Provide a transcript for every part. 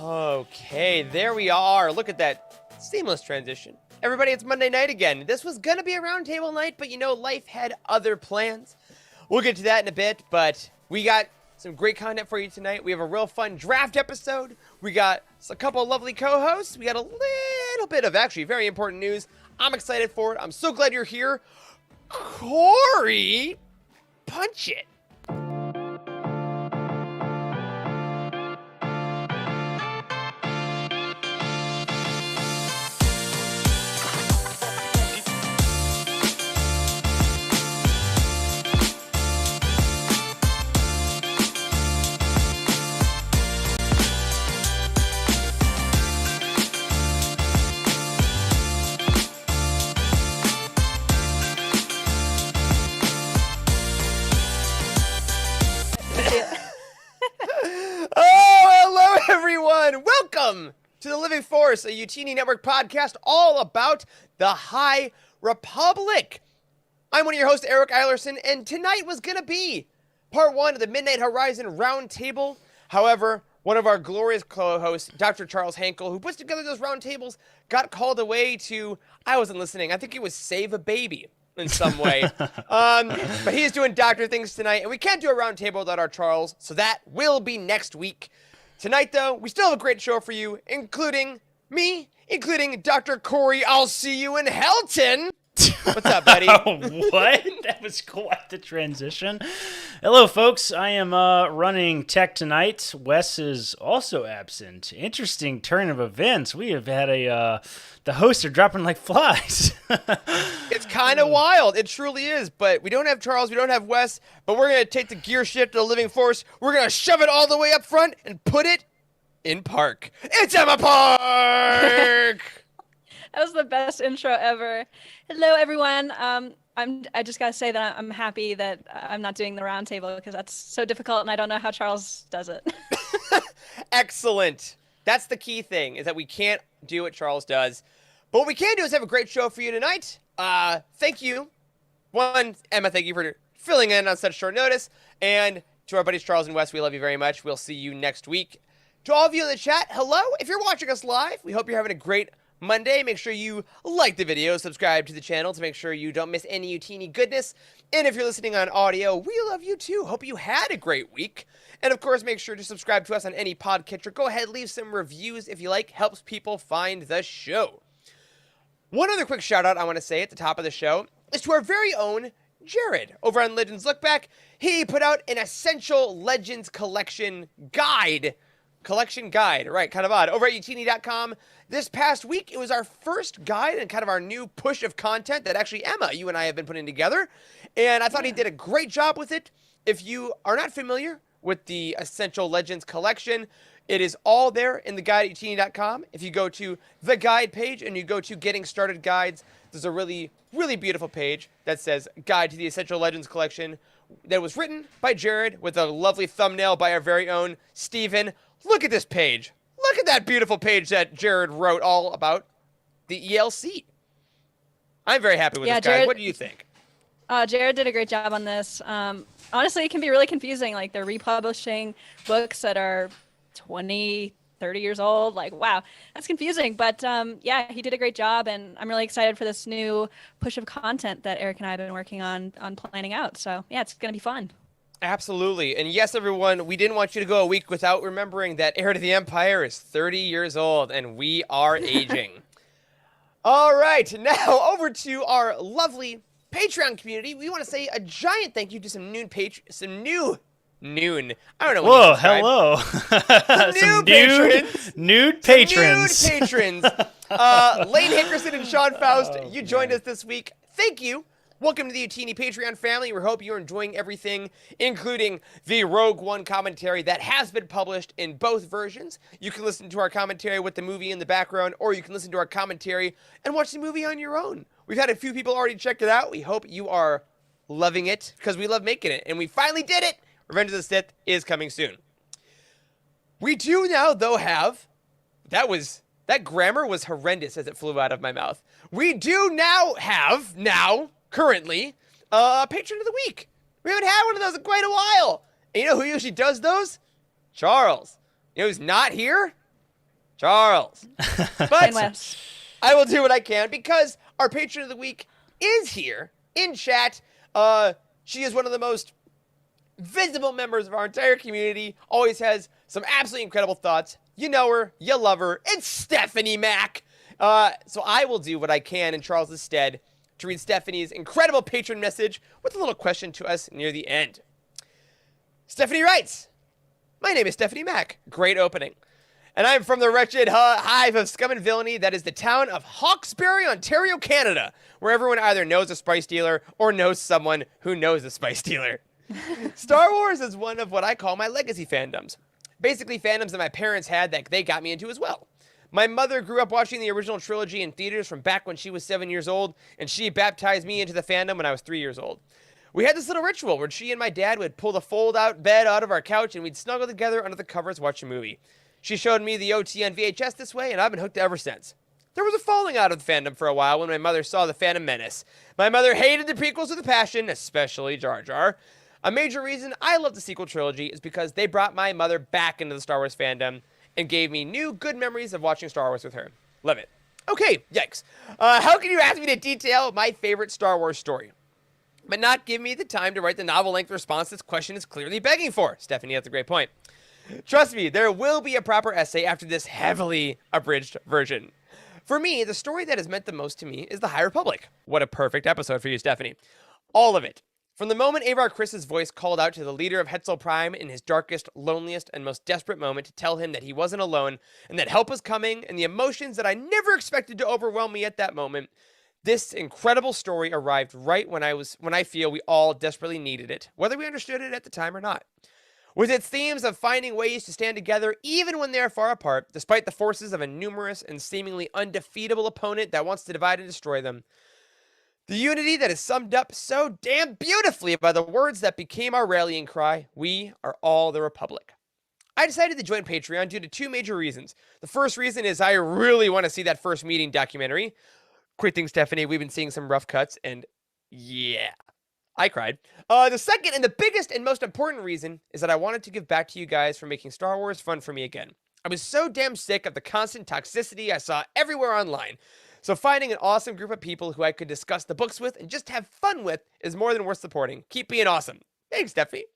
Okay, there we are. Look at that seamless transition. Everybody, it's Monday night again. This was going to be a roundtable night, but life had other plans. We'll get to that in a bit, but we got some great content for you tonight. We have a real fun draft episode. We got a couple of lovely co-hosts. We got a little bit of actually very important news. I'm excited for it. I'm so glad you're here. Corey, punch it. Welcome to the Living Force, a Utini Network podcast all about the High Republic. I'm one of your hosts, Eric Eilerson, and tonight was going to be part one of the Midnight Horizon Roundtable. However, one of our glorious co-hosts, Dr. Charles Hankel, who puts together those roundtables, got called away to, I wasn't listening, I think it was save a baby in some way. But he's doing doctor things tonight, and we can't do a roundtable without our Charles, so that will be next week. Tonight, though, we still have a great show for you, including me, including Dr. Corey, I'll see you in Helton. What's up, buddy? What? That was quite the transition. Hello, folks. I am running tech tonight. Wes is also absent. Interesting turn of events. We have had the hosts are dropping like flies. It's kind of wild. It truly is. But we don't have Charles. We don't have Wes. But we're going to take the gear shift to the Living Force. We're going to shove it all the way up front and put it in park. It's Emma Park! That was the best intro ever. Hello, everyone. I just gotta say that I'm happy that I'm not doing the roundtable because that's so difficult, and I don't know how Charles does it. Excellent. That's the key thing, is that we can't do what Charles does. But what we can do is have a great show for you tonight. Thank you. One, Emma, thank you for filling in on such short notice. And to our buddies Charles and Wes, we love you very much. We'll see you next week. To all of you in the chat, hello. If you're watching us live, we hope you're having a great Monday. Make sure you like the video, subscribe to the channel to make sure you don't miss any Utini goodness. And if you're listening on audio, we love you too. Hope you had a great week. And of course, make sure to subscribe to us on any podcatcher. Go ahead, leave some reviews if you like. Helps people find the show. One other quick shout out I want to say at the top of the show is to our very own Jared over on Legends Look Back. He put out an Essential Legends Collection guide. Right, kind of odd. Over at utini.com. This past week, it was our first guide and kind of our new push of content that actually, Emma, you and I have been putting together. And I thought he did a great job with it. If you are not familiar with the Essential Legends collection, it is all there in the guide at utini.com. If you go to the guide page and you go to Getting Started Guides, there's a really, really beautiful page that says Guide to the Essential Legends collection that was written by Jared with a lovely thumbnail by our very own Steven. Look at this page. Look at that beautiful page that Jared wrote all about the ELC. I'm very happy with this, guys. What do you think? Jared did a great job on this. Honestly, it can be really confusing. Like, they're republishing books that are 20, 30 years old. Like, wow, that's confusing. But yeah, he did a great job, and I'm really excited for this new push of content that Eric and I have been working on planning out. So yeah, it's going to be fun. Absolutely. And yes, everyone, we didn't want you to go a week without remembering that Heir to the Empire is 30 years old, and we are aging. All right, now over to our lovely Patreon community. We want to say a giant thank you to some new I don't know. Whoa, hello. Some patrons. Nude patrons. Nude patrons. Lane Hickerson and Sean Faust, you joined us this week. Thank you. Welcome to the Utini Patreon family. We hope you're enjoying everything, including the Rogue One commentary that has been published in both versions. You can listen to our commentary with the movie in the background, or you can listen to our commentary and watch the movie on your own. We've had a few people already check it out. We hope you are loving it, because we love making it. And we finally did it. Revenge of the Sith is coming soon. We do now, though, have... That grammar was horrendous as it flew out of my mouth. We do now have... currently, Patron of the Week. We haven't had one of those in quite a while. And you know who usually does those? Charles. You know who's not here? Charles. And But Wes. I will do what I can because our patron of the week is here in chat. She is one of the most visible members of our entire community, always has some absolutely incredible thoughts. You know her, you love her. It's Stephanie Mack. So I will do what I can in Charles' stead to read Stephanie's incredible patron message with a little question to us near the end. Stephanie writes, "My name is Stephanie Mack. Great opening. And I'm from the wretched hive of scum and villainy that is the town of Hawkesbury, Ontario, Canada, where everyone either knows a spice dealer or knows someone who knows a spice dealer. Star Wars is one of what I call my legacy fandoms. Basically fandoms that my parents had that they got me into as well. My mother grew up watching the original trilogy in theaters from back when she was 7 years old, and she baptized me into the fandom when I was 3 years old. We had this little ritual where she and my dad would pull the fold-out bed out of our couch and we'd snuggle together under the covers watch a movie. She showed me the OT on VHS this way, and I've been hooked ever since. There was a falling out of the fandom for a while when my mother saw The Phantom Menace. My mother hated the prequels with a passion, especially Jar Jar. A major reason I love the sequel trilogy is because they brought my mother back into the Star Wars fandom and gave me new good memories of watching Star Wars with her. Love it. Okay, yikes. How can you ask me to detail my favorite Star Wars story, but not give me the time to write the novel-length response this question is clearly begging for?" Stephanie, that's a great point. "Trust me, there will be a proper essay after this heavily abridged version. For me, the story that has meant the most to me is the High Republic." What a perfect episode for you, Stephanie. "All of it. From the moment Avar Kriss' voice called out to the leader of Hetzel Prime in his darkest, loneliest, and most desperate moment to tell him that he wasn't alone and that help was coming, and the emotions that I never expected to overwhelm me at that moment, this incredible story arrived right when I feel we all desperately needed it, whether we understood it at the time or not. With its themes of finding ways to stand together even when they are far apart, despite the forces of a numerous and seemingly undefeatable opponent that wants to divide and destroy them. The unity that is summed up so damn beautifully by the words that became our rallying cry, 'We are all the Republic.' I decided to join Patreon due to two major reasons. The first reason is I really want to see that first meeting documentary. Quitting Stephanie, we've been seeing some rough cuts, and yeah, I cried. The second and the biggest and most important reason is that I wanted to give back to you guys for making Star Wars fun for me again. I was so damn sick of the constant toxicity I saw everywhere online. So finding an awesome group of people who I could discuss the books with and just have fun with is more than worth supporting. Keep being awesome." Thanks, Stephanie.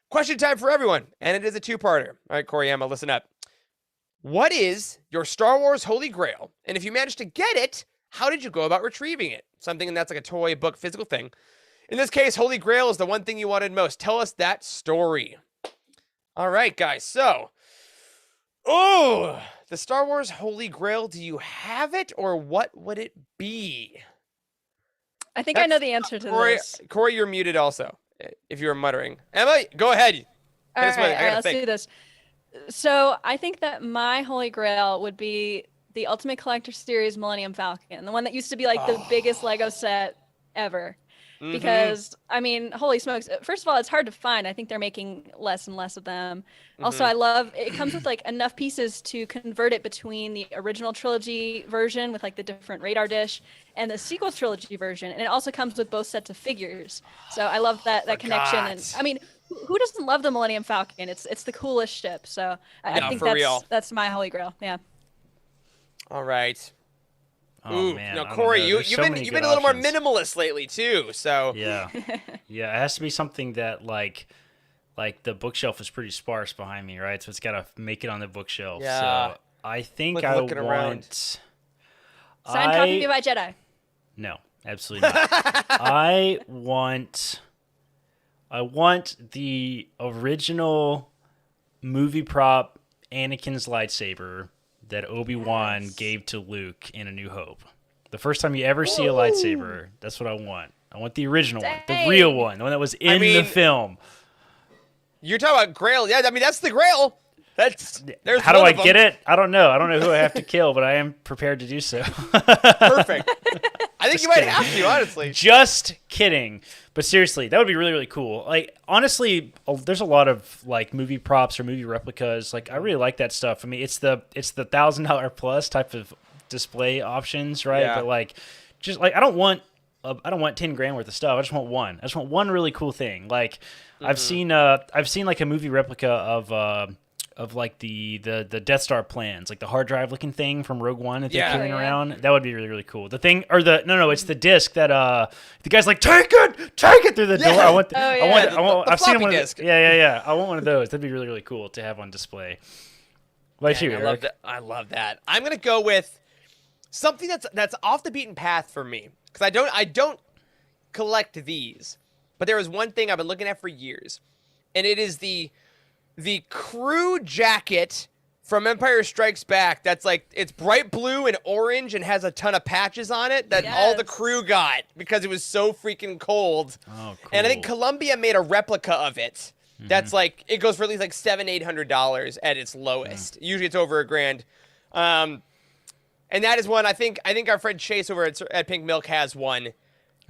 Question time for everyone, and it is a two-parter. All right, Koriyama, listen up. What is your Star Wars Holy Grail? And if you managed to get it, how did you go about retrieving it? Something that's like a toy, book, physical thing. In this case, Holy Grail is the one thing you wanted most. Tell us that story. All right, guys. So, the Star Wars Holy Grail, do you have it, or what would it be? I think I know the answer to this. Corey, you're muted also, if you were muttering. Emma, go ahead. All right, let's do this. So I think that my Holy Grail would be the Ultimate Collector Series Millennium Falcon, the one that used to be like the biggest Lego set ever. Mm-hmm. Because, I mean, holy smokes. First of all, it's hard to find. I think they're making less and less of them. Also, I love it comes with like enough pieces to convert it between the original trilogy version with like the different radar dish and the sequel trilogy version. And it also comes with both sets of figures. So I love that connection. And I mean, who doesn't love the Millennium Falcon? It's the coolest ship. So I think that's my Holy Grail. Yeah. All right. Oh man! Now, Corey, you've been a little more minimalist lately too. So yeah, it has to be something that like the bookshelf is pretty sparse behind me, right? So it's got to make it on the bookshelf. Yeah. So I think I want. Around. Signed copy by Jedi. No, absolutely not. I want the original movie prop Anakin's lightsaber that Obi-Wan gave to Luke in A New Hope. The first time you ever see a lightsaber, that's what I want. I want the original one, the real one, the one that was in the film. You're talking about Grail. Yeah, I mean, that's the Grail. There's How do I get it? I don't know. I don't know who I have to kill, but I am prepared to do so. Perfect. I think you might have to, honestly. Just kidding. But seriously, that would be really, really cool. Like, honestly, there's a lot of like movie props or movie replicas. Like, I really like that stuff. I mean, it's the $1,000 plus type of display options, right? Yeah. But like, just like I don't want $10,000 worth of stuff. I just want one. I just want one really cool thing. Like, I've seen like a movie replica of like the Death Star plans, like the hard drive looking thing from Rogue One that they're carrying Oh, yeah. around. That would be really, really cool. The thing, or no, it's the disc that the guy's like, take it through the door. I want, Oh, I yeah. want. The I've seen one. disc. Yeah. I want one of those. That'd be really, really cool to have on display. What about you, Man, Eric? I love that. I'm gonna go with something that's off the beaten path for me, because I don't collect these, but there is one thing I've been looking at for years, and it is the crew jacket from Empire Strikes Back. That's like, it's bright blue and orange and has a ton of patches on it that all the Yes. crew got because it was so freaking cold. Oh, cool. And I think Columbia made a replica of it. That's like, it goes for at least like $700-800 at its lowest. Usually it's over $1,000. And that is one I think our friend Chase over at Pink Milk has one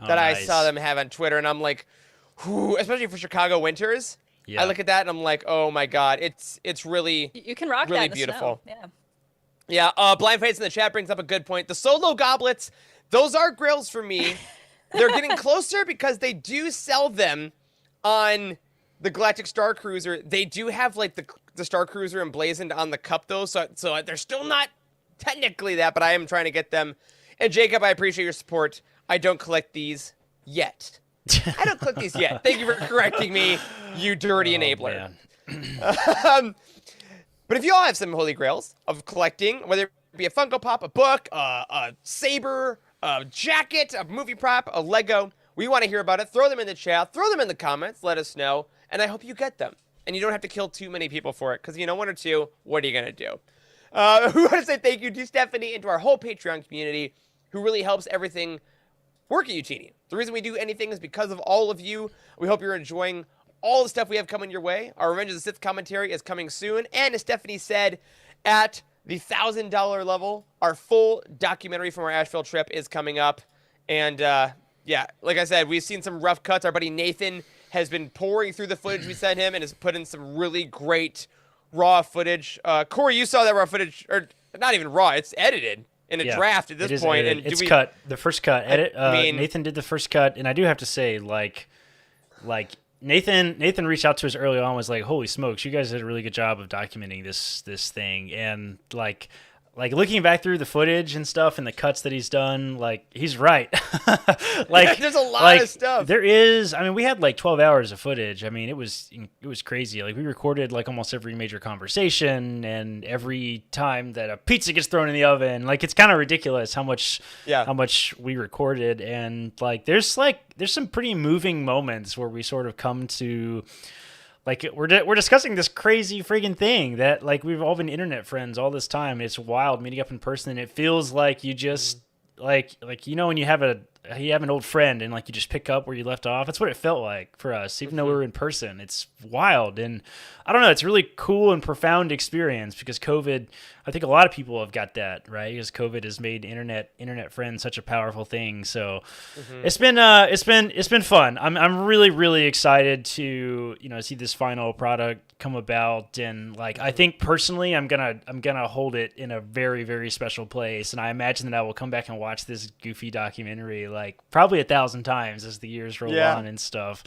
that I saw them have on Twitter, and I'm like, whew, especially for Chicago winters. Yeah. I look at that and I'm like, oh my god, it's really You can rock really that in the beautiful. snow. Yeah. Yeah. Blind Fates in the chat brings up a good point. The solo goblets, those are grails for me. They're getting closer because they do sell them on the Galactic Star Cruiser. They do have like the Star Cruiser emblazoned on the cup though, so they're still not technically that, but I am trying to get them. And Jacob, I appreciate your support. I don't collect these yet. I don't collect these yet. Thank you for correcting me, you dirty enabler. But if you all have some holy grails of collecting, whether it be a Funko Pop, a book, a saber, a jacket, a movie prop, a Lego, we want to hear about it. Throw them in the chat. Throw them in the comments. Let us know. And I hope you get them. And you don't have to kill too many people for it. Because, one or two, what are you going to do? We want to say thank you to Stephanie and to our whole Patreon community who really helps everything work at Eugenie. The reason we do anything is because of all of you. We hope you're enjoying all the stuff we have coming your way. Our Revenge of the Sith commentary is coming soon. And as Stephanie said, at the $1,000 level, our full documentary from our Asheville trip is coming up. And yeah, like I said, we've seen some rough cuts. Our buddy Nathan has been pouring through the footage we sent him and has put in some really great raw footage. Corey, you saw that raw footage, or not even raw, it's edited in a draft at this point. Edited. And it's cut. The first cut. Nathan did the first cut, and I do have to say, like Nathan reached out to us early on, was like, "Holy smokes, you guys did a really good job of documenting this thing," and like looking back through the footage and stuff and the cuts that he's done, like he's right. There's a lot of stuff. There is. I mean, we had like 12 hours of footage. I mean, it was crazy. Like we recorded like almost every major conversation and every time that a pizza gets thrown in the oven. Like it's kind of ridiculous how much we recorded, and like there's some pretty moving moments where we sort of come to. Like we're discussing this crazy friggin' thing that like we've all been internet friends all this time. It's wild meeting up in person, and it feels like you just like when you have an old friend and like you just pick up where you left off. That's what it felt like for us, even though we were in person. It's wild, and I don't know. It's a really cool and profound experience because COVID. I think a lot of people have got that right because COVID has made internet friends such a powerful thing. So it's been fun. I'm really really excited to see this final product come about, and like I think personally I'm gonna hold it in a very very special place, and I imagine that I will come back and watch this goofy documentary like probably 1,000 times as the years roll on and stuff.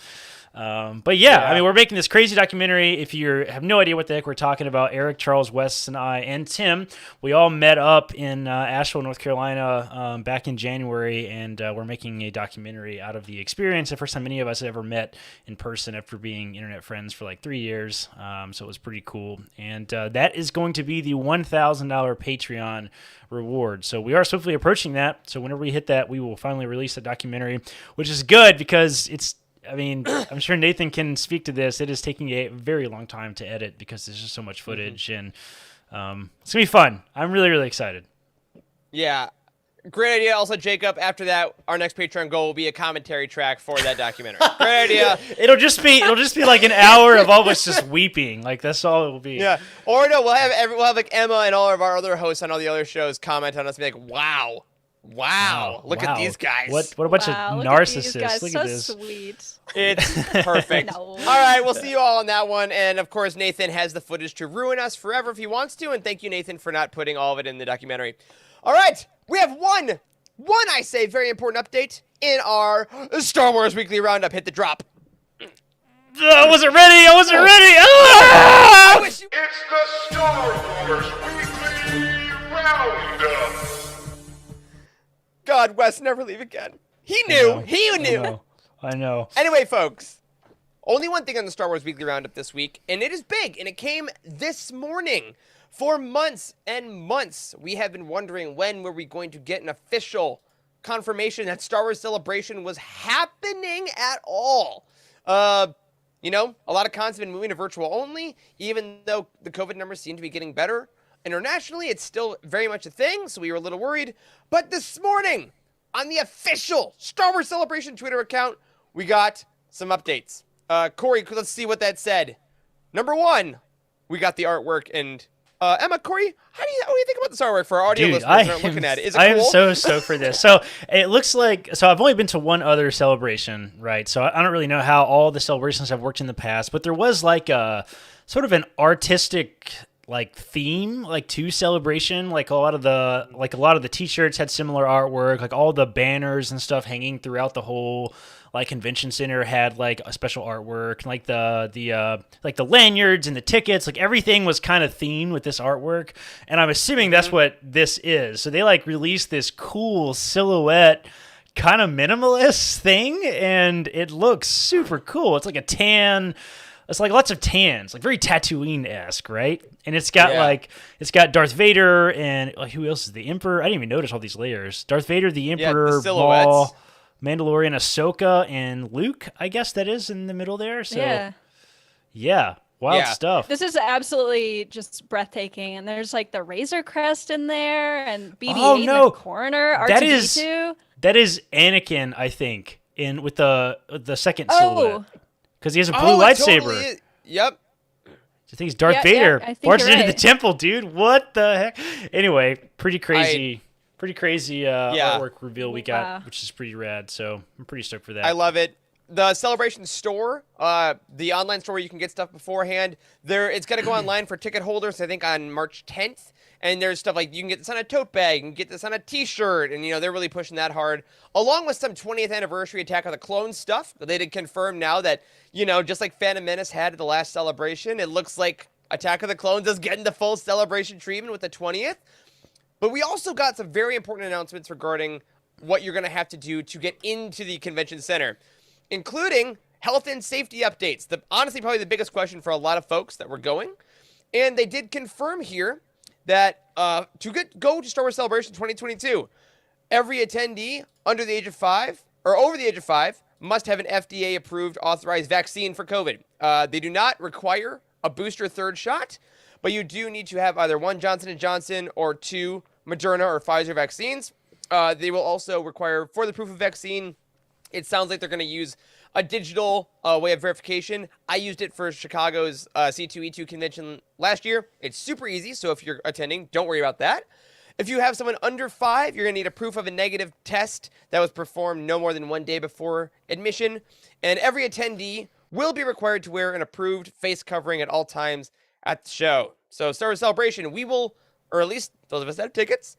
But yeah, I mean, we're making this crazy documentary. If you have no idea what the heck we're talking about, Eric, Charles, Wes, and I, and Tim, we all met up in Asheville, North Carolina back in January, and we're making a documentary out of the experience. The first time any of us had ever met in person after being internet friends for like 3 years. So it was pretty cool. And that is going to be the $1,000 Patreon reward. So we are swiftly approaching that. So whenever we hit that, we will finally release the documentary, which is good because I'm sure Nathan can speak to this. It is taking a very long time to edit because there's just so much footage, and it's going to be fun. I'm really, really excited. Yeah. Great idea. Also, Jacob, after that, our next Patreon goal will be a commentary track for that documentary. Great idea. It'll just be like an hour of all of us just weeping. Like that's all it will be. Yeah. Or no, we'll have like Emma and all of our other hosts on all the other shows comment on us and be like, wow, look at these guys. What a bunch of narcissists. Look so at this. Sweet. It's perfect. No. All right, we'll see you all on that one. And of course, Nathan has the footage to ruin us forever if he wants to. And thank you, Nathan, for not putting all of it in the documentary. All right, we have one I say very important update in our Star Wars Weekly Roundup. Hit the drop. I wasn't ready. Ah! I wish you. It's the Star Wars Weekly Roundup. God, Wes, never leave again. He knew. He knew. I know. Anyway, folks, only one thing on the Star Wars Weekly Roundup this week, and it is big, and it came this morning. For months and months, we have been wondering when were we going to get an official confirmation that Star Wars Celebration was happening at all. You know, a lot of cons have been moving to virtual only, even though the COVID numbers seem to be getting better. Internationally, it's still very much a thing, so we were a little worried. But this morning, on the official Star Wars Celebration Twitter account, we got some updates. Corey, let's see what that said. Number one, we got the artwork, and Emma, Corey, what do you think about this artwork for our audio listeners that aren't looking at it? Is it cool? I am so stoked for this. So it looks like, I've only been to one other celebration, right? So I don't really know how all the celebrations have worked in the past, but there was like a sort of an artistic like theme like to celebration. Like a lot of the t-shirts had similar artwork, like all the banners and stuff hanging throughout the whole like convention center had like a special artwork, like the lanyards and the tickets, like everything was kind of themed with this artwork. And I'm assuming that's what this is. So they like released this cool silhouette kind of minimalist thing, and it looks super cool. It's like a tan. It's like lots of tans, like very Tatooine-esque, right? And it's got it's got Darth Vader and who else is the Emperor? I didn't even notice all these layers. Darth Vader, the Emperor, the silhouettes. Maul, Mandalorian, Ahsoka, and Luke, I guess that is in the middle there. So yeah, wild stuff. This is absolutely just breathtaking. And there's like the Razor Crest in there, and BB-8 in the corner. R2-D2. That is Anakin, I think, with the second silhouette. Because he has a blue lightsaber. Totally yep. I think he's Darth Vader. I think barging you're into the right. temple, dude. What the heck? Anyway, pretty crazy artwork reveal we got, which is pretty rad. So I'm pretty stoked for that. I love it. The Celebration store, the online store where you can get stuff beforehand, it's going to go online for ticket holders, I think, on March 10th. And there's stuff like you can get this on a tote bag, you can get this on a t-shirt, and, they're really pushing that hard. Along with some 20th anniversary Attack of the Clones stuff. They did confirm now that, just like Phantom Menace had at the last celebration, it looks like Attack of the Clones is getting the full celebration treatment with the 20th. But we also got some very important announcements regarding what you're going to have to do to get into the convention center, including health and safety updates. Honestly, probably the biggest question for a lot of folks that were going. And they did confirm here that to go to Star Wars Celebration 2022, every attendee under the age of 5 or over the age of 5 must have an FDA-approved authorized vaccine for COVID. They do not require a booster third shot, but you do need to have either one Johnson & Johnson or 2 Moderna or Pfizer vaccines. They will also require, for the proof of vaccine, it sounds like they're going to use a digital way of verification. I used it for Chicago's C2E2 convention last year. It's super easy, so if you're attending, don't worry about that. If you have someone under 5, you're going to need a proof of a negative test that was performed no more than 1 day before admission. And every attendee will be required to wear an approved face covering at all times at the show. So Star Wars Celebration, we will, or at least those of us that have tickets,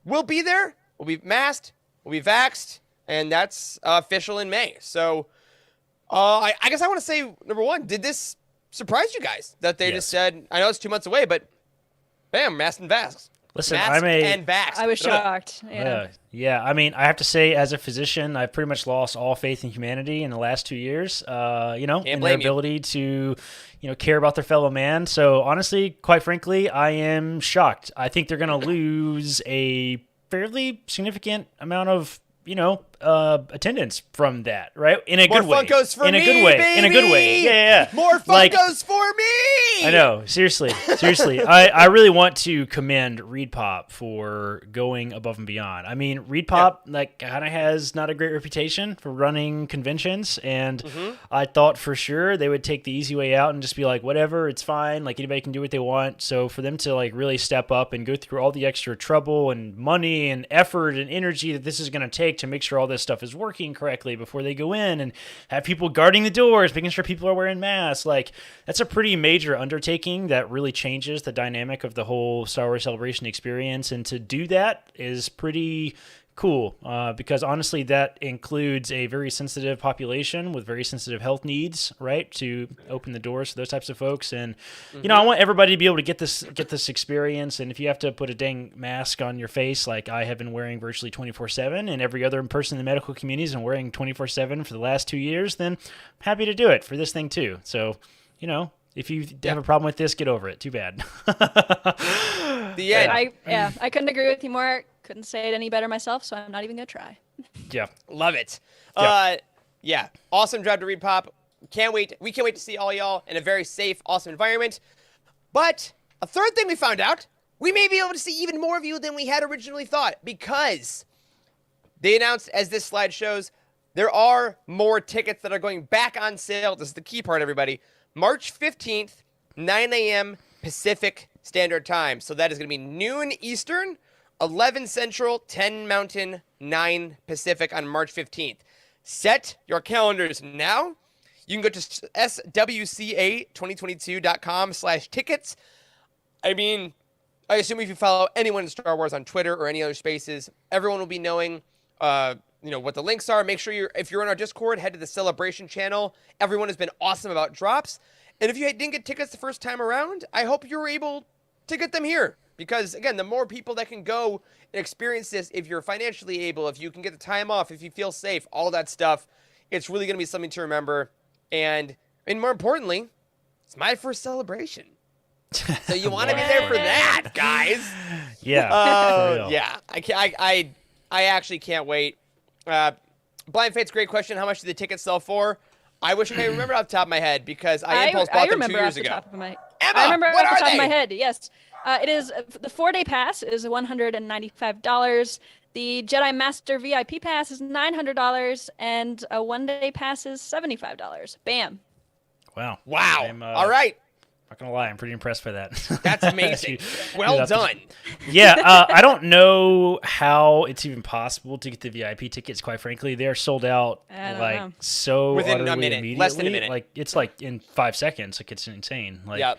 will be there. We'll be masked, we'll be vaxxed, and that's official in May. So I guess I want to say, number one, did this surprise you guys that they just said, I know it's 2 months away, but bam, masked and vaxxed. Listen, and vaxxed. I was shocked. Yeah. I mean, I have to say, as a physician, I've pretty much lost all faith in humanity in the last 2 years. In their ability to, care about their fellow man. So honestly, quite frankly, I am shocked. I think they're going to lose a fairly significant amount of, attendance from that, right? In a good way. More Funkos for me, In a good way. Yeah. More Funkos for me! I know. Seriously. I really want to commend Reed Pop for going above and beyond. I mean, Reed Pop kind of has not a great reputation for running conventions, and I thought for sure they would take the easy way out and just be like, whatever, it's fine. Like, anybody can do what they want. So for them to really step up and go through all the extra trouble and money and effort and energy that this is going to take to make sure all this stuff is working correctly before they go in, and have people guarding the doors, making sure people are wearing masks. That's a pretty major undertaking that really changes the dynamic of the whole Star Wars Celebration experience. And to do that is pretty cool, because honestly, that includes a very sensitive population with very sensitive health needs, right? To open the doors for those types of folks, and I want everybody to be able to get this experience. And if you have to put a dang mask on your face, like I have been wearing virtually 24/7, and every other person in the medical community has been wearing 24/7 for the last 2 years, then I'm happy to do it for this thing too. So, if you have a problem with this, get over it. Too bad. The end. I couldn't agree with you more. Couldn't say it any better myself, so I'm not even gonna try. Yeah. Love it. Yeah. Awesome job to Read Pop. Can't wait. We can't wait to see all y'all in a very safe, awesome environment. But a third thing we found out, we may be able to see even more of you than we had originally thought, because they announced, as this slide shows, there are more tickets that are going back on sale. This is the key part, everybody. March 15th, 9 a.m. Pacific Standard Time. So that is going to be noon Eastern, 11 Central, 10 Mountain, 9 Pacific on March 15th. Set your calendars now. You can go to swca2022.com/tickets. I mean, I assume if you follow anyone in Star Wars on Twitter or any other spaces, everyone will be knowing, what the links are. Make sure if you're on our Discord, head to the Celebration channel. Everyone has been awesome about drops. And if you didn't get tickets the first time around, I hope you were able to get them here. Because, again, the more people that can go and experience this, if you're financially able, if you can get the time off, if you feel safe, all that stuff, it's really going to be something to remember. And more importantly, it's my first celebration. So you want to be there for that, guys. Yeah. Yeah. I actually can't wait. Blind Fate's great question. How much did the tickets sell for? I wish I remembered off the top of my head, because I impulse bought them 2 years ago. Emma, I I remember off the top of my head. Yes, it is the 4-day pass is $195. The Jedi Master VIP pass is $900, and a 1-day pass is $75. Bam. Wow. All right. Not gonna lie, I'm pretty impressed by that. That's amazing. Well done. Yeah, I don't know how it's even possible to get the VIP tickets. Quite frankly, they're sold out so within utterly a minute, immediately. less than a minute. Like it's like in 5 seconds. Like it's insane. Like, Yep.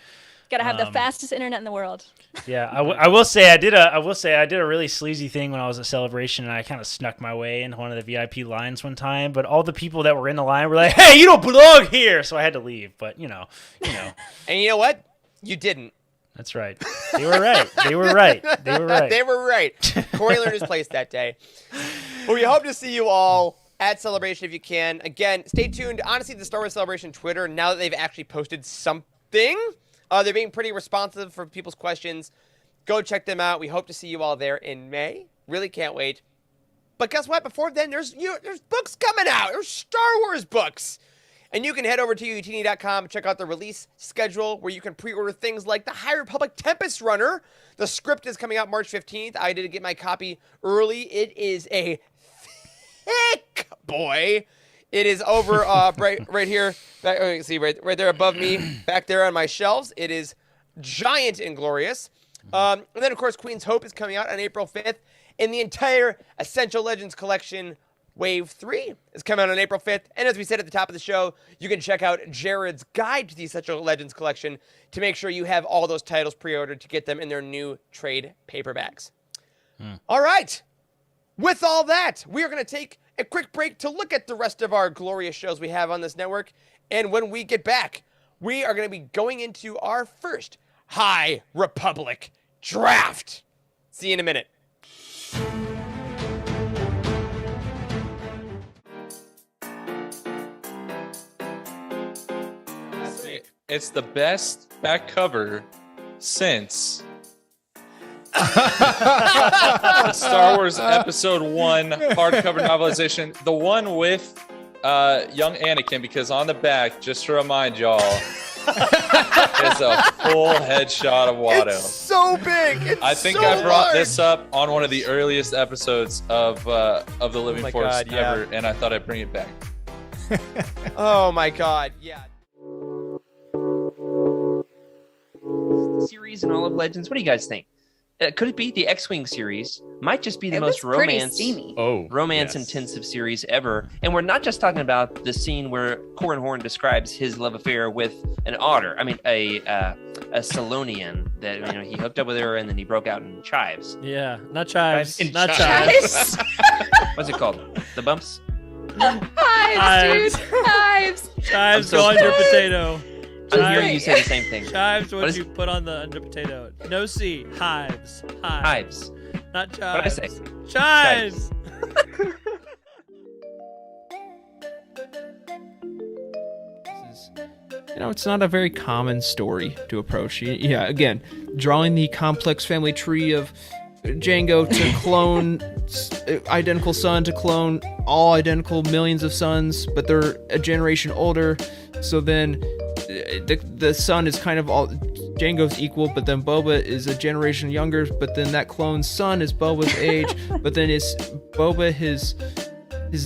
Gotta have the fastest internet in the world. yeah, I will say I did a really sleazy thing when I was at Celebration, and I kind of snuck my way into one of the VIP lines one time. But all the people that were in the line were like, "Hey, you don't belong here," so I had to leave. But And you know what? You didn't. That's right. They were right. They were right. They were right. Corey learned his place that day. Well, we hope to see you all at Celebration if you can. Again, stay tuned. Honestly, the Star Wars Celebration Twitter, now that they've actually posted something, they're being pretty responsive for people's questions. Go check them out. We hope to see you all there in May. Really can't wait. But guess what? Before then, there's books coming out. There's Star Wars books. And you can head over to utini.com and check out the release schedule, where you can pre-order things like the High Republic Tempest Runner. The script is coming out March 15th. I did get my copy early. It is a thick boy. It is over right here. You see right there above me, back there on my shelves. It is giant and glorious. And then, of course, Queen's Hope is coming out on April 5th. And the entire Essential Legends collection, Wave 3, is coming out on April 5th. And as we said at the top of the show, you can check out Jared's guide to the Essential Legends collection to make sure you have all those titles pre-ordered to get them in their new trade paperbacks. All right. With all that, we are going to take a quick break to look at the rest of our glorious shows we have on this network. And when we get back, we are going to be going into our first High Republic draft. See you in a minute. It's the best back cover since Star Wars Episode 1 hardcover novelization. The one with young Anakin, because on the back, just to remind y'all, is a full headshot of Watto. It's so big. It's I think so I brought large. this up on one of the earliest episodes of the Living my Force God, yeah. ever, and I thought I'd bring it back. Oh my God, yeah. Series and all of Legends. What do you guys think? Could it be the X-Wing series? Might just be the It most was pretty romance steamy. intensive series ever. And we're not just talking about the scene where Corran Horn describes his love affair with an otter. I mean, a Salonian that he hooked up with her and then he broke out in chives. Yeah, not chives. In Not chives. chives. What's it called? The bumps? Hives, dude. Hives. Chives so go on your sorry. potato. I'm hearing you say the same thing. Chives What what is- you put on the potato. No C. Hives. Hives. Not chives. What'd I say? Chives. It's not a very common story to approach. Yeah, again, drawing the complex family tree of Django to clone identical son to clone all identical millions of sons, but they're a generation older. So then the son is kind of all Django's equal, but then Boba is a generation younger. But then that clone son is Boba's age. But then is Boba his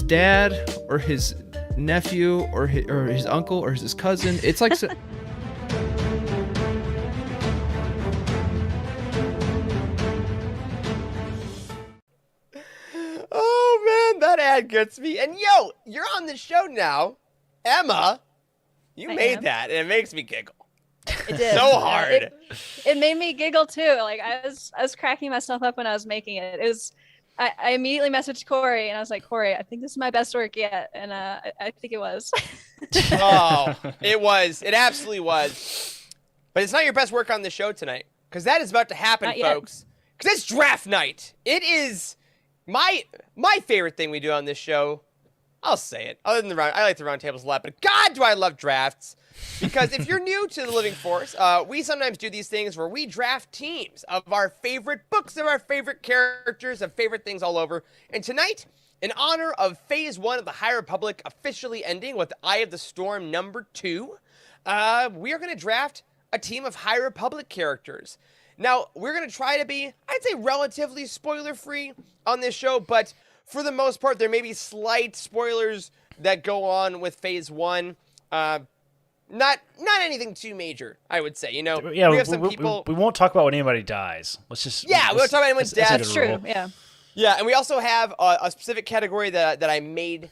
dad or his nephew or his uncle or his cousin? It's like. Oh man, that ad gets me. And yo, you're on the show now, Emma. You I made am. that, and it makes me giggle. It did. So hard. It made me giggle too. Like I was cracking myself up when I was making it. It was. I immediately messaged Corey and I was like, Corey, I think this is my best work yet, and I think it was. Oh, it was. It absolutely was. But it's not your best work on the show tonight, because that is about to happen, Not yet. folks. Because it's draft night. It is my favorite thing we do on this show. I'll say it. Other than the round, I like the round tables a lot, but God, do I love drafts. Because if you're new to the Living Force, we sometimes do these things where we draft teams of our favorite books, of our favorite characters, of favorite things all over. And tonight, in honor of Phase 1 of the High Republic officially ending with Eye of the Storm #2, we are going to draft a team of High Republic characters. Now, we're going to try to be, I'd say, relatively spoiler-free on this show, but for the most part, there may be slight spoilers that go on with Phase 1. Not anything too major, I would say. You know, Yeah, we have some people. we won't talk about when anybody dies. Let's just. Yeah, we won't talk about anyone's that's a death. good True. rule. Yeah. Yeah, and we also have a specific category that I made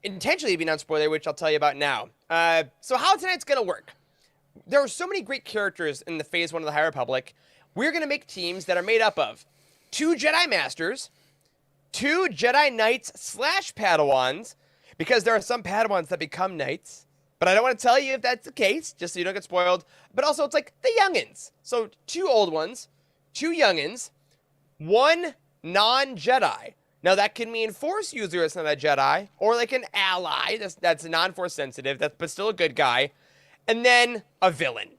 intentionally to be non-spoiler, which I'll tell you about now. So how tonight's going to work. There are so many great characters in the Phase 1 of the High Republic. We're going to make teams that are made up of 2 Jedi Masters, 2 Jedi Knights / Padawans, because there are some Padawans that become Knights. But I don't want to tell you if that's the case, just so you don't get spoiled. But also, it's like the youngins. So 2 old ones, 2 youngins, 1 non-Jedi. Now, that can mean Force user that's not a Jedi, or like an ally that's non-Force sensitive, but still a good guy, and then a villain.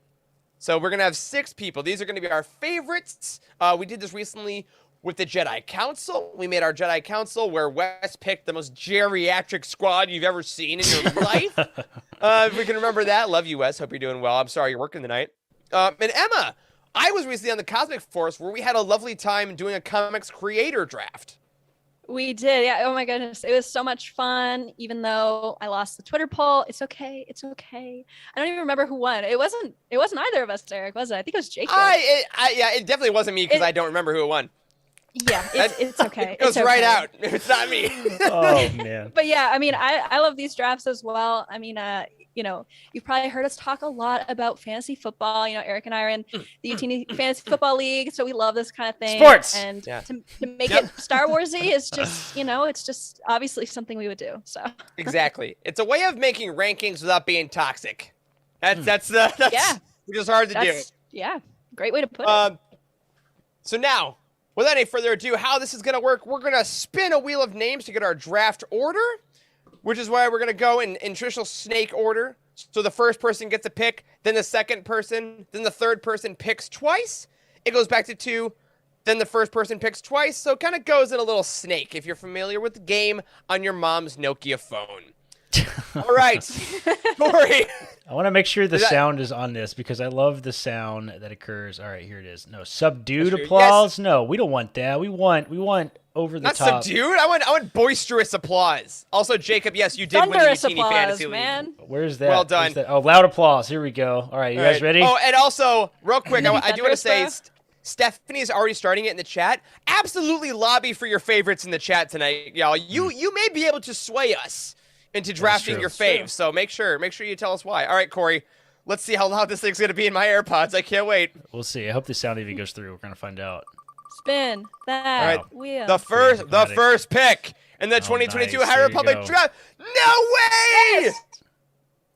So we're going to have 6 people. These are going to be our favorites. We did this recently with the Jedi Council. We made our Jedi Council where Wes picked the most geriatric squad you've ever seen in your life. If we can remember that. Love you, Wes. Hope you're doing well. I'm sorry you're working tonight. And Emma, I was recently on the Cosmic Force where we had a lovely time doing a comics creator draft. We did, yeah. Oh my goodness, it was so much fun. Even though I lost the Twitter poll, it's okay. It's okay. I don't even remember who won. It wasn't either of us, Derek, was it? I think it was Jacob. Yeah, it definitely wasn't me because It- I don't remember who won. Yeah, it's okay. It goes It's right okay. out. It's not me. Oh man. But yeah, I mean, I love these drafts as well. I mean, you've probably heard us talk a lot about fantasy football. You know, Eric and I are in the UT Fantasy Football League, so we love this kind of thing. Sports! And Yeah. to make Yep. it Star Warsy is just, it's just obviously something we would do. So Exactly. It's a way of making rankings without being toxic. That's Yeah. which is hard to do. yeah, great way to put it. So now, without any further ado, how this is going to work, we're going to spin a wheel of names to get our draft order, which is why we're going to go in traditional snake order. So the first person gets a pick, then the second person, then the third person picks twice. It goes back to 2, then the first person picks twice. So it kind of goes in a little snake if you're familiar with the game on your mom's Nokia phone. All right, Corey. I want to make sure the Is that- sound is on this because I love the sound that occurs. All right, here it is. No, subdued That's true. applause. No, we don't want that. We want over the Not top. subdued. I want boisterous applause. Also, Jacob, yes, you did win the Thunderous Utini applause, Fantasy League. man. Where's that? Well Where's done. that? Oh, loud applause. Here we go. All right, you All guys right. ready? Oh, and also, real quick, I do want to Thunderous, say, bro. Stephanie's already starting it in the chat. Absolutely lobby for your favorites in the chat tonight, y'all. You may be able to sway us into drafting true. your That's faves, so make sure you tell us why. All right, Corey, let's see how loud this thing's going to be in my AirPods. I can't wait. We'll see. I hope the sound even goes through. We're gonna find out. Spin that All right, wheel. The first Dramatic. pick in the Oh, 2022 nice. High There you Republic go. draft. No way! Yes!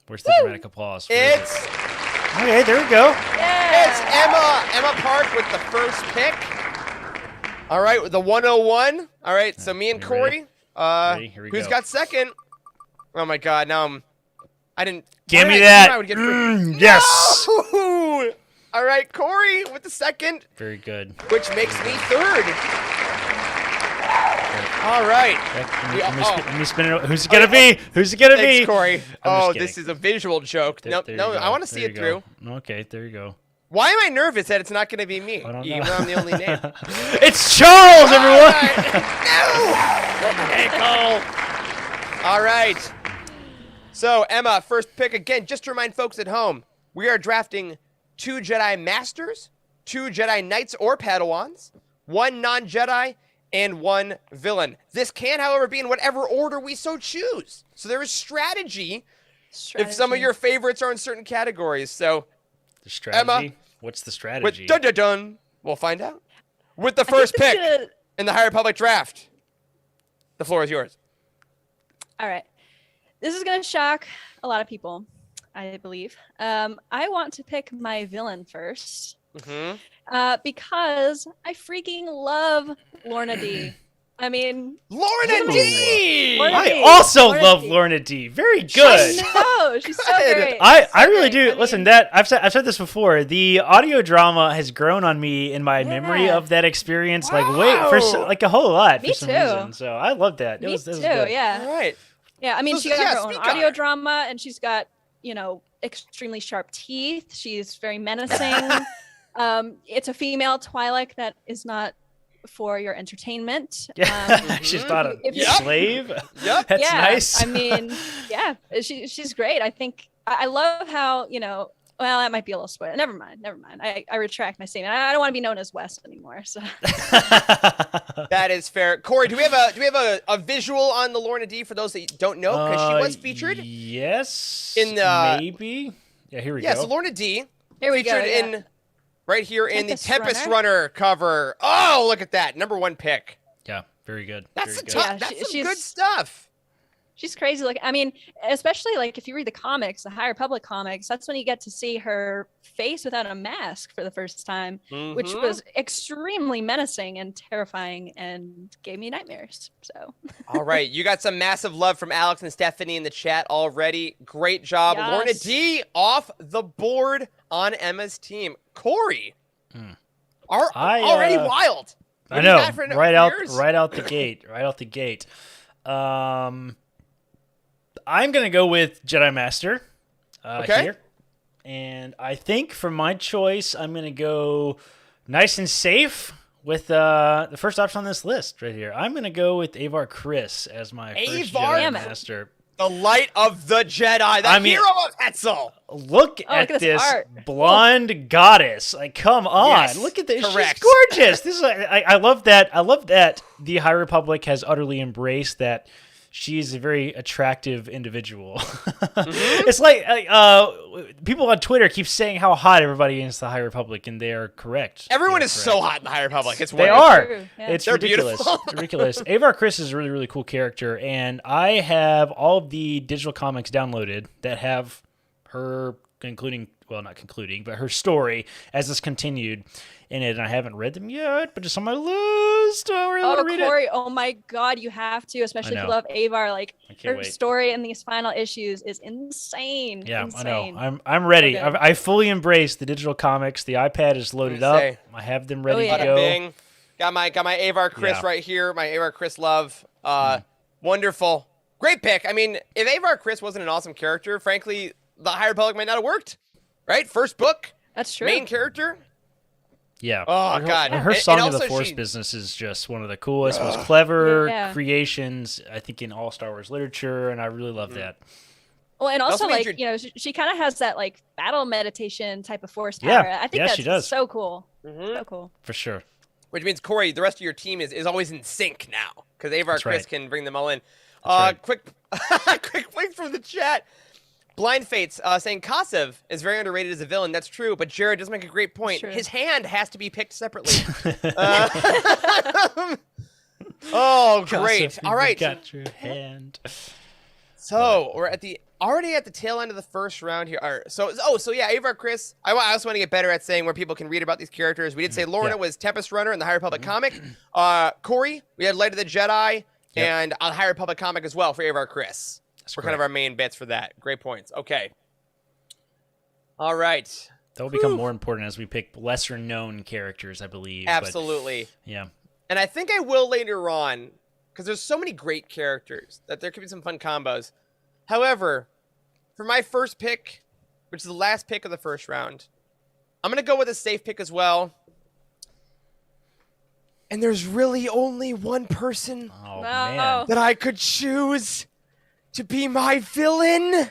Where's the dramatic applause? Where is It's it? Okay, there we go. Yeah. Emma Park with the first pick. All right, with the 101. All right, so me and You ready? Corey. Ready? Here we Who's go. got second? Oh my God! Now I didn't. Give why me did I think that. I would get free- Yes. No! All right, Corey with the second, Very good. which makes me third. All right. Let me spin it. Who's it gonna be? Who's it gonna Thanks, be? Corey. I'm just Oh, kidding. this is a visual joke. No, There no, you I go. want to see There it you through. go. Okay, there you go. Why am I nervous that it's not going to be me? I don't know. Even though I'm the only name. It's Charles, everyone. All right. So, Emma, first pick again. Just to remind folks at home, we are drafting 2 Jedi Masters, 2 Jedi Knights or Padawans, 1 non-Jedi, and 1 villain. This can, however, be in whatever order we so choose. So there is strategy if some of your favorites are in certain categories. So, The strategy. Emma, What's the with strategy? dun-dun-dun, we'll find out. With the I think first this is pick gonna- in the High Republic draft, the floor is yours. All right. This is going to shock a lot of people, I believe. I want to pick my villain first because I freaking love Lorna D. I mean, Lorna D! Lorna I D. also Lorna love D. Lorna D. Very I good. know. She's so Good. great. I So really great. do. Listen, that I've said this before. The audio drama has grown on me in my memory Yeah. of that experience. Like, like a whole lot Me for some too. reason. So I love that. Me It was too, good. yeah. All right. Yeah, I mean, So, she got yeah, her own speak on audio her. drama, and she's got, extremely sharp teeth. She's very menacing. It's a female Twi'lek that is not for your entertainment. Yeah, she's not a if you- slave. Yep. That's yeah, nice. I mean, yeah, she's great. I think I love how, well, that might be a little spoiler. Never mind. I retract my statement. I don't want to be known as West anymore. So That is fair. Corey, do we have a visual on the Lorna D for those that don't know? Because she was featured. Yes. in the- maybe. Yeah, here we Yeah, go. so Lorna D here we go. featured yeah. in right here in the Tempest Tempest Runner. Runner cover. Oh, look at that. #1 pick. Yeah, very good. That's very a good. tough, Yeah, that's some she's- good stuff. She's crazy. Like, I mean, especially like if you read the comics, the High Republic comics, that's when you get to see her face without a mask for the first time, which Mhm. was extremely menacing and terrifying and gave me nightmares. So All right, you got some massive love from Alex and Stephanie in the chat already. Great job. Yes. Lorna D off the board on Emma's team. Corey, already wild. I What do you know. got for Right out yours? the gate. Right out the gate. I'm gonna go with Jedi Master. Okay. Here. And I think for my choice, I'm gonna go nice and safe with the first option on this list right here. I'm gonna go with Avar Chris as my first Avar? Jedi Damn it. Master. The light of the Jedi, the I mean- hero of Hetzel. Look Oh, at look at this this art. blonde goddess. Like, come on. Yes, Look at this. correct. She's gorgeous. This is I love that. I love that the High Republic has utterly embraced that she's a very attractive individual. It's like people on Twitter keep saying how hot everybody is the High Republic, and they are correct. Everyone They are is correct. so hot in the High Republic. It's They weird. are. True, yeah. It's They're ridiculous. beautiful. It's ridiculous. Avar Chris is a really, really cool character, and I have all of the digital comics downloaded that have her not concluding, but her story as it's continued in it. And I haven't read them yet, but just on my list. I really want to read Corey, oh my God, you have to, especially if you know. love Avar. Like I can't her wait. story in these final issues is insane. Yeah, insane. I know. I'm ready. Okay. I fully embrace the digital comics. The iPad is loaded up. Say. I have them ready yeah. to Bada go. bing. Got my Avar Chris Yeah. right here. My Avar Chris love. Wonderful. Great pick. I mean, if Avar Chris wasn't an awesome character, frankly, the High Republic might not have worked. Right? First book, That's true. main character. Yeah. Oh, her, God. Her And Song of the also Force she- business is just one of the coolest, most clever Yeah. creations, I think, in all Star Wars literature, and I really love that. Well, and also, also means like, she kind of has that like battle meditation type of force Yeah. power. I think Yeah, that's she does. so cool. Mm-hmm. So cool. For sure. Which means, Corey, the rest of your team is always in sync now. Because Avar That's Chris right. can bring them all in. right. Quick from the chat. Blind Fates saying Kassav is very underrated as a villain. That's true, but Jared does make a great point. True. His hand has to be picked separately. Oh, great. All right. Got your hand. So we're already at the tail end of the first round here. So yeah, Avar Chris. I also want to get better at saying where people can read about these characters. We did say Lorna was Tempest Runner in the High Republic comic. Corey, we had Light of the Jedi and a High Republic comic as well for Avar Chris. We're kind of our main bets for that. Great points. Okay. All right. That will become more important as we pick lesser known characters, I believe. Absolutely. But, yeah. And I think I will later on, because there's so many great characters that there could be some fun combos. However, for my first pick, which is the last pick of the first round, I'm going to go with a safe pick as well. And there's really only one person Oh, No. man. that I could choose to be my villain. And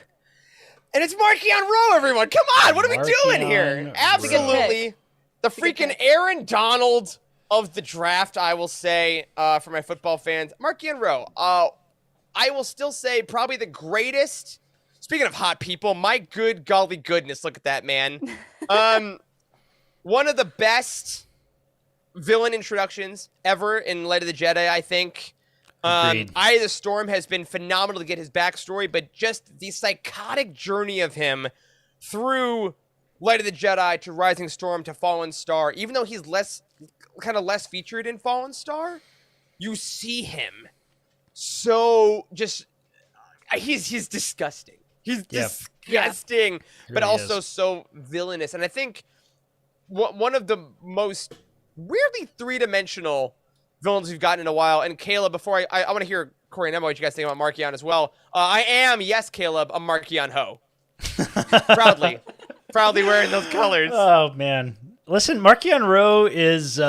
it's Markion Rowe, everyone. Come on, what are we doing here? Markion Absolutely. The freaking Aaron Donald of the draft, I will say, for my football fans. Markion Rowe. I will still say probably the greatest. Speaking of hot people, my good golly goodness, look at that man. One of the best villain introductions ever in Light of the Jedi, I think. Agreed. Eye of the Storm has been phenomenal to get his backstory, but just the psychotic journey of him through Light of the Jedi to Rising Storm to Fallen Star, even though he's less featured in Fallen Star, you see him so just he's disgusting. He's disgusting, but Really also is. so villainous. And I think one of the most weirdly three-dimensional villains we've gotten in a while. And Caleb, before I want to hear Corey and Emma what you guys think about Markion as well. I am, yes, Caleb, a Markion ho. Proudly wearing those colors. Oh, man. Listen, Markion Rowe is,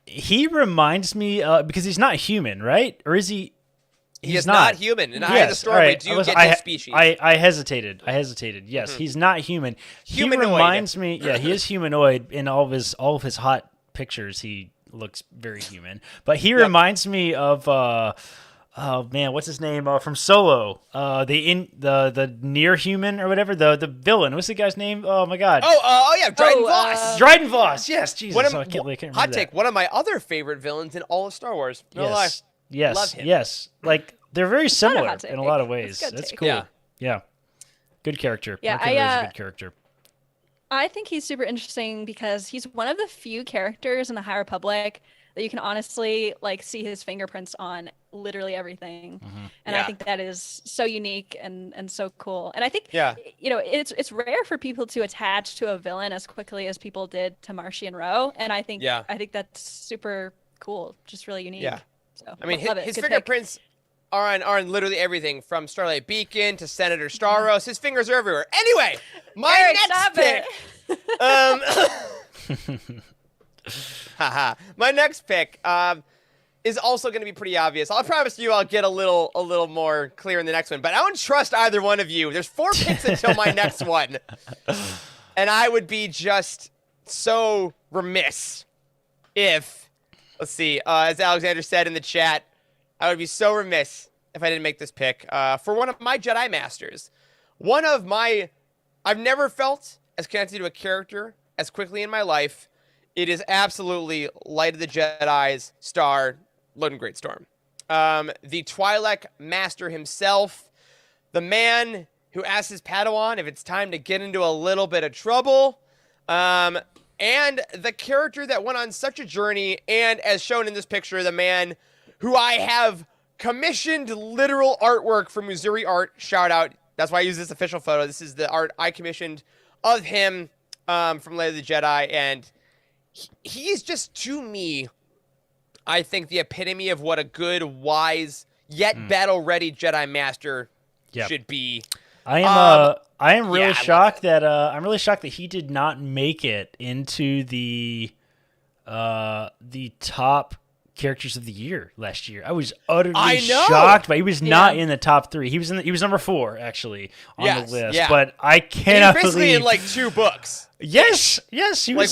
he reminds me, because he's not human, right? Or is he? He is not human. In Eye of the Storm, alright. we do get his species. I hesitated. Yes, he's not human. Humanoid. He reminds me, he is humanoid in all of his hot pictures. He looks very human. But he reminds me of, oh man, what's his name from Solo? The near human or whatever. The villain. What's the guy's name? Oh my god. Yeah, Dryden Voss. Dryden Voss. Yes, Jesus. One of, I can't remember hot that. take. One of my other favorite villains in all of Star Wars. No lie. Yes. Love him. Yes. Like they're very not a similar hot take. in a lot of ways. That's a good That's take. cool. Yeah. Yeah. Good character. Yeah, Mark Henry's a good character. I think he's super interesting because he's one of the few characters in the High Republic that you can honestly see his fingerprints on literally everything. And I think that is so unique and so cool. And I think it's rare for people to attach to a villain as quickly as people did to Markion Rowe. And I think that's super cool, just really unique. Yeah. So I mean, love it. his Good pick. fingerprints are on literally everything from Starlight Beacon to Senator Starros. His fingers are everywhere. Anyway, my Eric, next stop pick. My next pick is also going to be pretty obvious. I'll promise you I'll get a little more clear in the next one, but I don't trust either one of you. There's 4 picks until my next one. And I would be just so remiss if, let's see, as Alexander said in the chat, I would be so remiss if I didn't make this pick for one of my Jedi Masters. I've never felt as connected to a character as quickly in my life. It is absolutely Light of the Jedi's star, Loden Greatstorm. The Twi'lek master himself, the man who asks his Padawan if it's time to get into a little bit of trouble, and the character that went on such a journey, and as shown in this picture, the man who I have commissioned literal artwork from Missouri Art. Shout out. That's why I use this official photo. This is the art I commissioned of him from Light of the Jedi, and he's just, to me, I think the epitome of what a good, wise, yet battle-ready Jedi Master should be. I am really shocked that he did not make it into the top characters of the year last year. I was utterly shocked, but he was not in the top 3. He was number 4 actually on the list. Yeah. But I cannot basically believe in 2 books. Yes, he was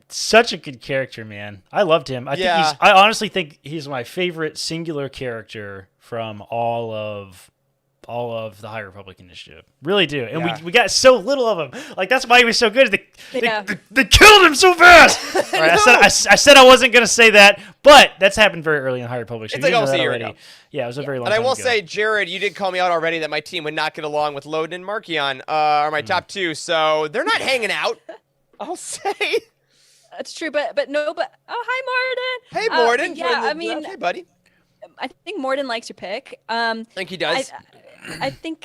such a good character, man. I loved him. I honestly think he's my favorite singular character from all of all of the High Republic initiative. Really do. And Yeah. we got so little of him. Like, that's why he was so good. Yeah. They killed him so fast. All right, I said I wasn't going to say that, but that's happened very early in the High Republic. So It's like you know almost a that year already. ago. Yeah, it was a very long And I time will ago. say, Jared, you did call me out already that my team would not get along with Loden and Markion, are my top two. So they're not hanging out. I'll say. That's true, but hi, Morden. Hey, Morden. Yeah, join the I mean, draft. Hey, buddy. I think Morden likes your pick. I think he does. I think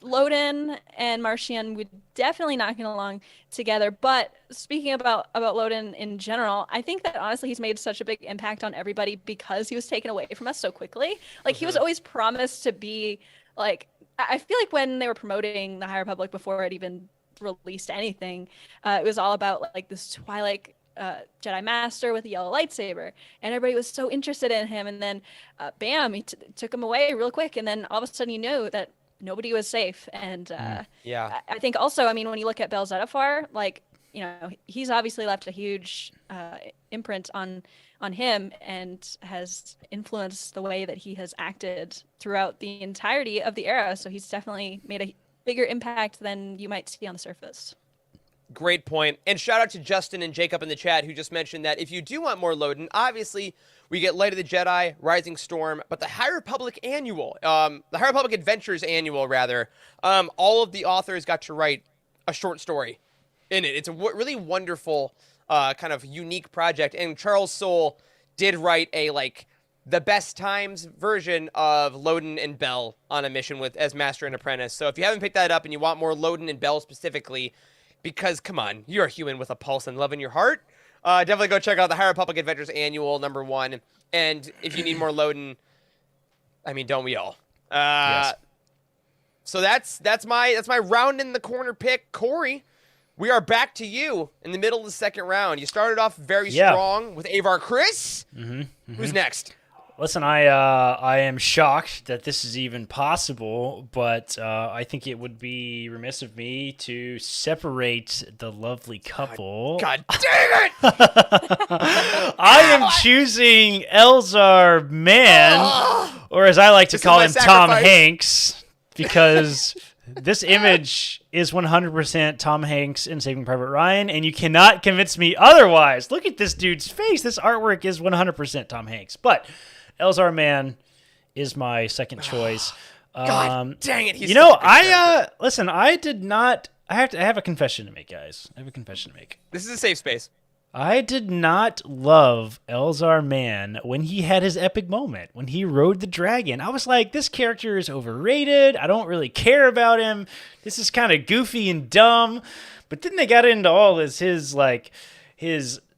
Loden and Martian would definitely not get along together. But speaking about Loden in general, I think that honestly he's made such a big impact on everybody because he was taken away from us so quickly. Like he was always promised to be like, I feel like when they were promoting the High Republic before it even released anything, it was all about like this Twilight Jedi Master with a yellow lightsaber, and everybody was so interested in him. And then, bam, he took him away real quick, and then all of a sudden you knew that nobody was safe. And Yeah. I think also, I mean, when you look at Bel Zettifar, like, you know, he's obviously left a huge imprint on him and has influenced the way that he has acted throughout the entirety of the era. So he's definitely made a bigger impact than you might see on the surface. Great point. And shout out to Justin and Jacob in the chat who just mentioned that if you do want more Loden, obviously we get Light of the Jedi, Rising Storm, but the High Republic Annual, the High Republic Adventures Annual, rather, all of the authors got to write a short story in it. It's a really wonderful kind of unique project. And Charles Soule did write a, like, the best times version of Loden and Bell on a mission as Master and Apprentice. So if you haven't picked that up and you want more Loden and Bell specifically, because, come on, you're a human with a pulse and love in your heart, definitely go check out the High Republic Adventures Annual #1. And if you need more Loden, I mean, don't we all? Yes. So that's my round in the corner pick. Corey, we are back to you in the middle of the second round. You started off very strong with Avar Chris. Who's next? Listen, I am shocked that this is even possible, but I think it would be remiss of me to separate the lovely couple. God dang it! I am choosing Elzar Mann, or as I like to This is call my him, Tom sacrifice. Hanks, because this image is 100% Tom Hanks in Saving Private Ryan, and you cannot convince me otherwise. Look at this dude's face. This artwork is 100% Tom Hanks, but Elzar Mann is my second choice. God dang it! He's You know, such a good character. listen. I did not. I have a confession to make, guys. I have a confession to make. This is a safe space. I did not love Elzar Mann when he had his epic moment, when he rode the dragon. I was like, this character is overrated. I don't really care about him. This is kind of goofy and dumb. But then they got into all his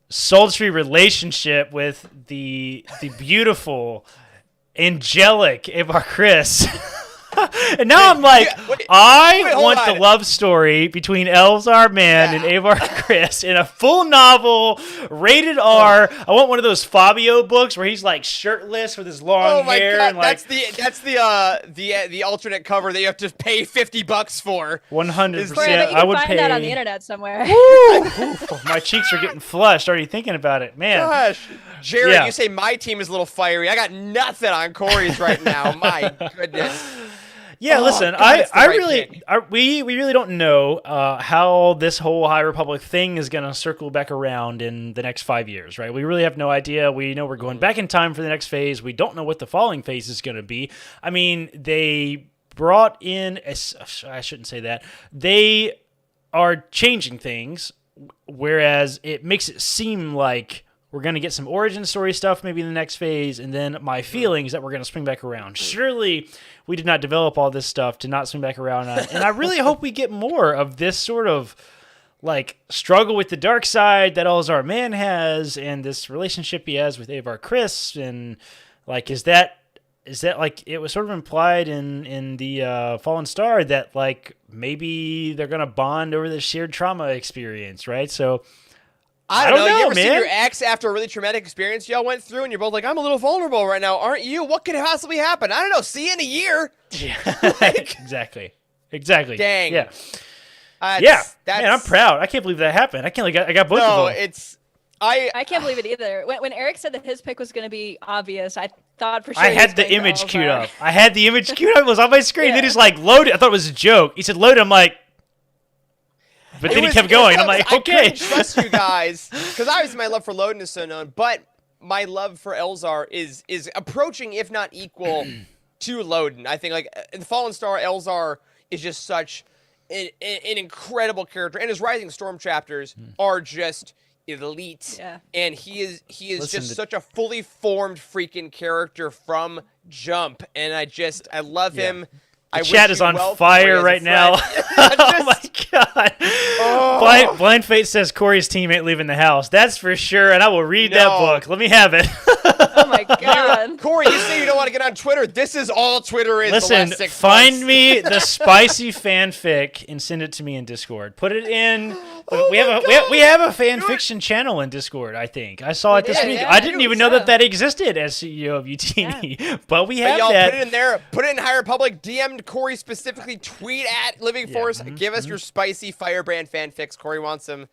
sultry relationship with the beautiful, angelic Avar Chris. And now I'm like, wait, I hold want on. the love story between Elzar Mann and Avar Chris in a full novel, rated R. I want one of those Fabio books where he's like shirtless with his long Oh my hair god, and like that's the alternate cover that you have to pay $50 for. 100%. Corey, I bet you I can would find pay. that on the internet somewhere. My cheeks are getting flushed already thinking about it, man. Gosh, Jared, Yeah. you say my team is a little fiery. I got nothing on Corey's right now. My goodness. Yeah, Oh, listen, God, it's the I right really, pick. we really don't know how this whole High Republic thing is going to circle back around in the next 5 years, right? We really have no idea. We know we're going back in time for the next phase. We don't know what the following phase is going to be. I mean, they brought in, I shouldn't say that. They are changing things, whereas it makes it seem like we're going to get some origin story stuff maybe in the next phase, and then my feeling is that we're going to swing back around. Surely we did not develop all this stuff to not swing back around on. And I really hope we get more of this sort of like struggle with the dark side that Elzar Mann has and this relationship he has with Avar Chris. And like, is that like it was sort of implied in the Fallen Star that like maybe they're going to bond over this shared trauma experience, right? So I don't know. You ever man. seen your ex after a really traumatic experience y'all went through, and you're both like, "I'm a little vulnerable right now, aren't you? What could possibly happen? I don't know. See you in a year." Exactly. Dang. Yeah. That's, Yeah. That's, Man, I'm proud. I can't believe that happened. I got both No, of them. it's I can't believe it either. When Eric said that his pick was going to be obvious, I thought for sure I he was had the going for image queued Elzar. up. I had the image queued up. It was on my screen. Yeah. Then he's like, load it. I thought it was a joke. He said, load it. I'm like, but then he kept going. I'm like, I okay. couldn't trust you guys because obviously my love for Loden is so known, but my love for Elzar is approaching, if not equal, to Loden. I think like in Fallen Star, Elzar is just such an incredible character, and his Rising Storm chapters are just elite. Yeah. And he is Listen just to- such a fully formed freaking character from jump, and I love him. I The wish chat is you on well, fire Corey, as a right now. friend. Oh my god! Blind Fate says Corey's teammate leaving the house. That's for sure, and I will read that No. book. Let me have it. Oh my god. Corey, you say you don't want to get on Twitter. This is all Twitter is. the Listen, last 6 find months. me the spicy fanfic and send it to me in Discord. Put it in. we have a fan fiction channel in Discord. I think I saw it this Yeah, week. yeah, I didn't even know so. that existed as CEO of UTD, but we But have y'all that. put it in there. Put it in High Republic. DM Corey specifically. Tweet at Living Force. Give us your spicy Firebrand fanfics. Corey wants them.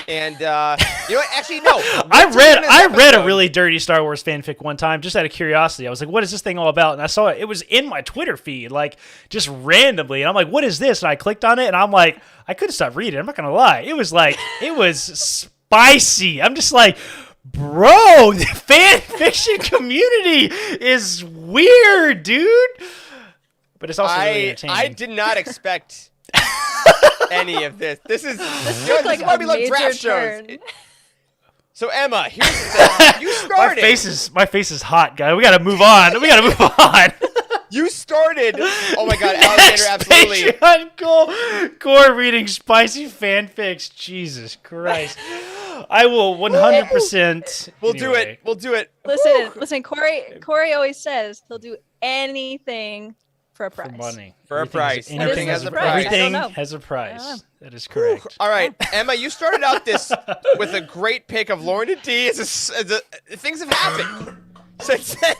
And you know what? Actually, no. I Wait till the end of read this a episode. really dirty Star Wars fanfic one time just out of curiosity. I was like, what is this thing all about? And I saw it. It was in my Twitter feed, like just randomly. And I'm like, what is this? And I clicked on it and I'm like, I couldn't stop reading. I'm not going to lie. It was spicy. I'm just like, bro, the fan fiction community is weird, dude. But it's also really entertaining. I did not expect any of this. This is Took like why a we love major draft turn. shows. So Emma, here's the thing. You started. my face is hot, guy. We got to move on. We got to move on. You started. Oh my God, Alexander, absolutely. Patreon Core reading spicy fanfics. Jesus Christ. I will 100%. We'll do it. We'll do it. Listen, Corey always says he'll do anything for a price. For money. For a price. Everything has a price. I don't Everything know. has a I don't price. know. That is correct. All right, Emma, you started out this with a great pick of Lauren and D. Things have happened since then.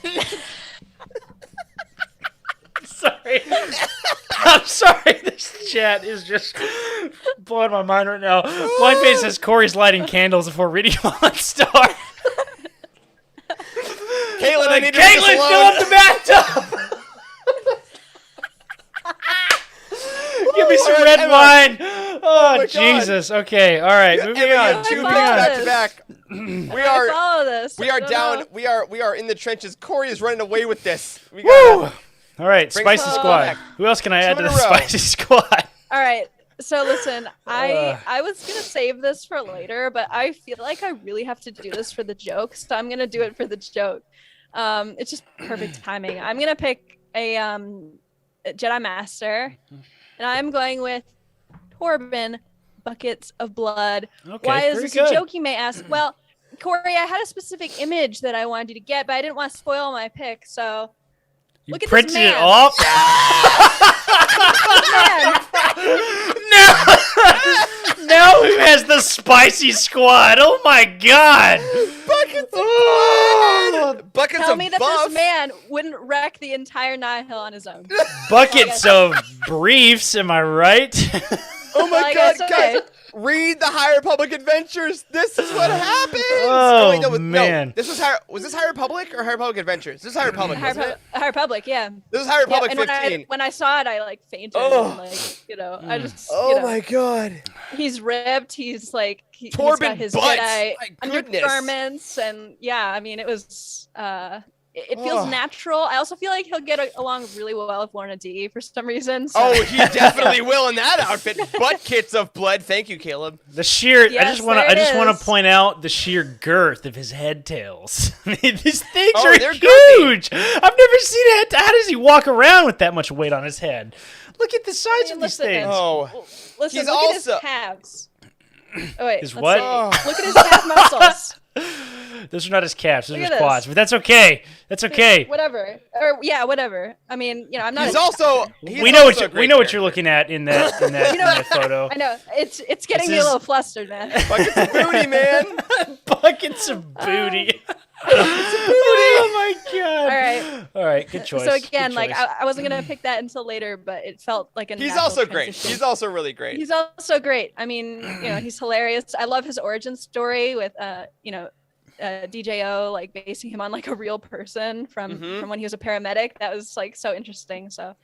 Sorry. I'm sorry. This chat is just blowing my mind right now. Blind Face says Corey's lighting candles before reading Fallen Star. Caitlin, I need to Caitlin, fill up the bathtub. Give me some All right, red Emma. wine. Oh, my God. Jesus. Okay. All right. Moving Emma, you on. have two Moving picks on. back to back. We I are follow this. we I are don't down. know. We are in the trenches. Corey is running away with this. We Woo! got All right. Bring Spicy some Squad. back. Who else can I add to in the a row. Spicy Squad? All right. So listen, I was gonna save this for later, but I feel like I really have to do this for the joke, so I'm gonna do it for the joke. It's just perfect timing. I'm gonna pick a Jedi Master, and I'm going with Torben, Buckets of Blood. Okay, Why is very this good. a joke, you may ask? Well, Corey, I had a specific image that I wanted you to get, but I didn't want to spoil my pick, so You look at this printed it man. off? Man, Now who has the Spicy Squad? Oh my God. buckets of blood. Buckets tell of me that buff. this man wouldn't wreck the entire Nihil on his own. Buckets of briefs, am I right? Oh my I God, guess, okay. guys! Read the High Republic Adventures. This is what happens. Oh, wait, no, man. No, this was this High Republic or High Republic Adventures? This is High Republic, wasn't it? High Republic, yeah. This is High Republic and 15. when I saw it, I like fainted. Oh. And, like, you know, I just. Oh you know, my God! He's ripped. He's like he's Torben got his Butts, Jedi my goodness. undergarments, and yeah, I mean, it was. It feels Oh. natural. I also feel like he'll get along really well with Lorna D for some reason. So. Oh, he definitely will in that outfit. Buckets of blood. Thank you, Caleb. The sheer Yes, I there it just want is. to point out the sheer girth of his head tails. I mean, these things Oh, are they're huge. I've never seen it. How does he walk around with that much weight on his head? Look at the size I mean, of these listen, things. Oh, Listen, he's look also- at his calves. Oh wait, His let's what? see. Oh. Look at his calf muscles. Those are not his calves. Those are Look his at quads. this. But that's okay. That's okay. Whatever. Or yeah, whatever. I mean, you know, I'm not. he's a also. doctor. He's We know also a we great know what you're character. looking at in that in that photo. I know it's getting This me a is- little flustered, man. Buckets of booty, man. Buckets of booty. Oh my god! All All right, good choice. So again, good like choice. I wasn't gonna pick that until later, but it felt like a He's natural also great. transition. He's also really great. He's also great. I mean, he's hilarious. I love his origin story with DJO, like basing him on like a real person from when he was a paramedic. That was like so interesting. So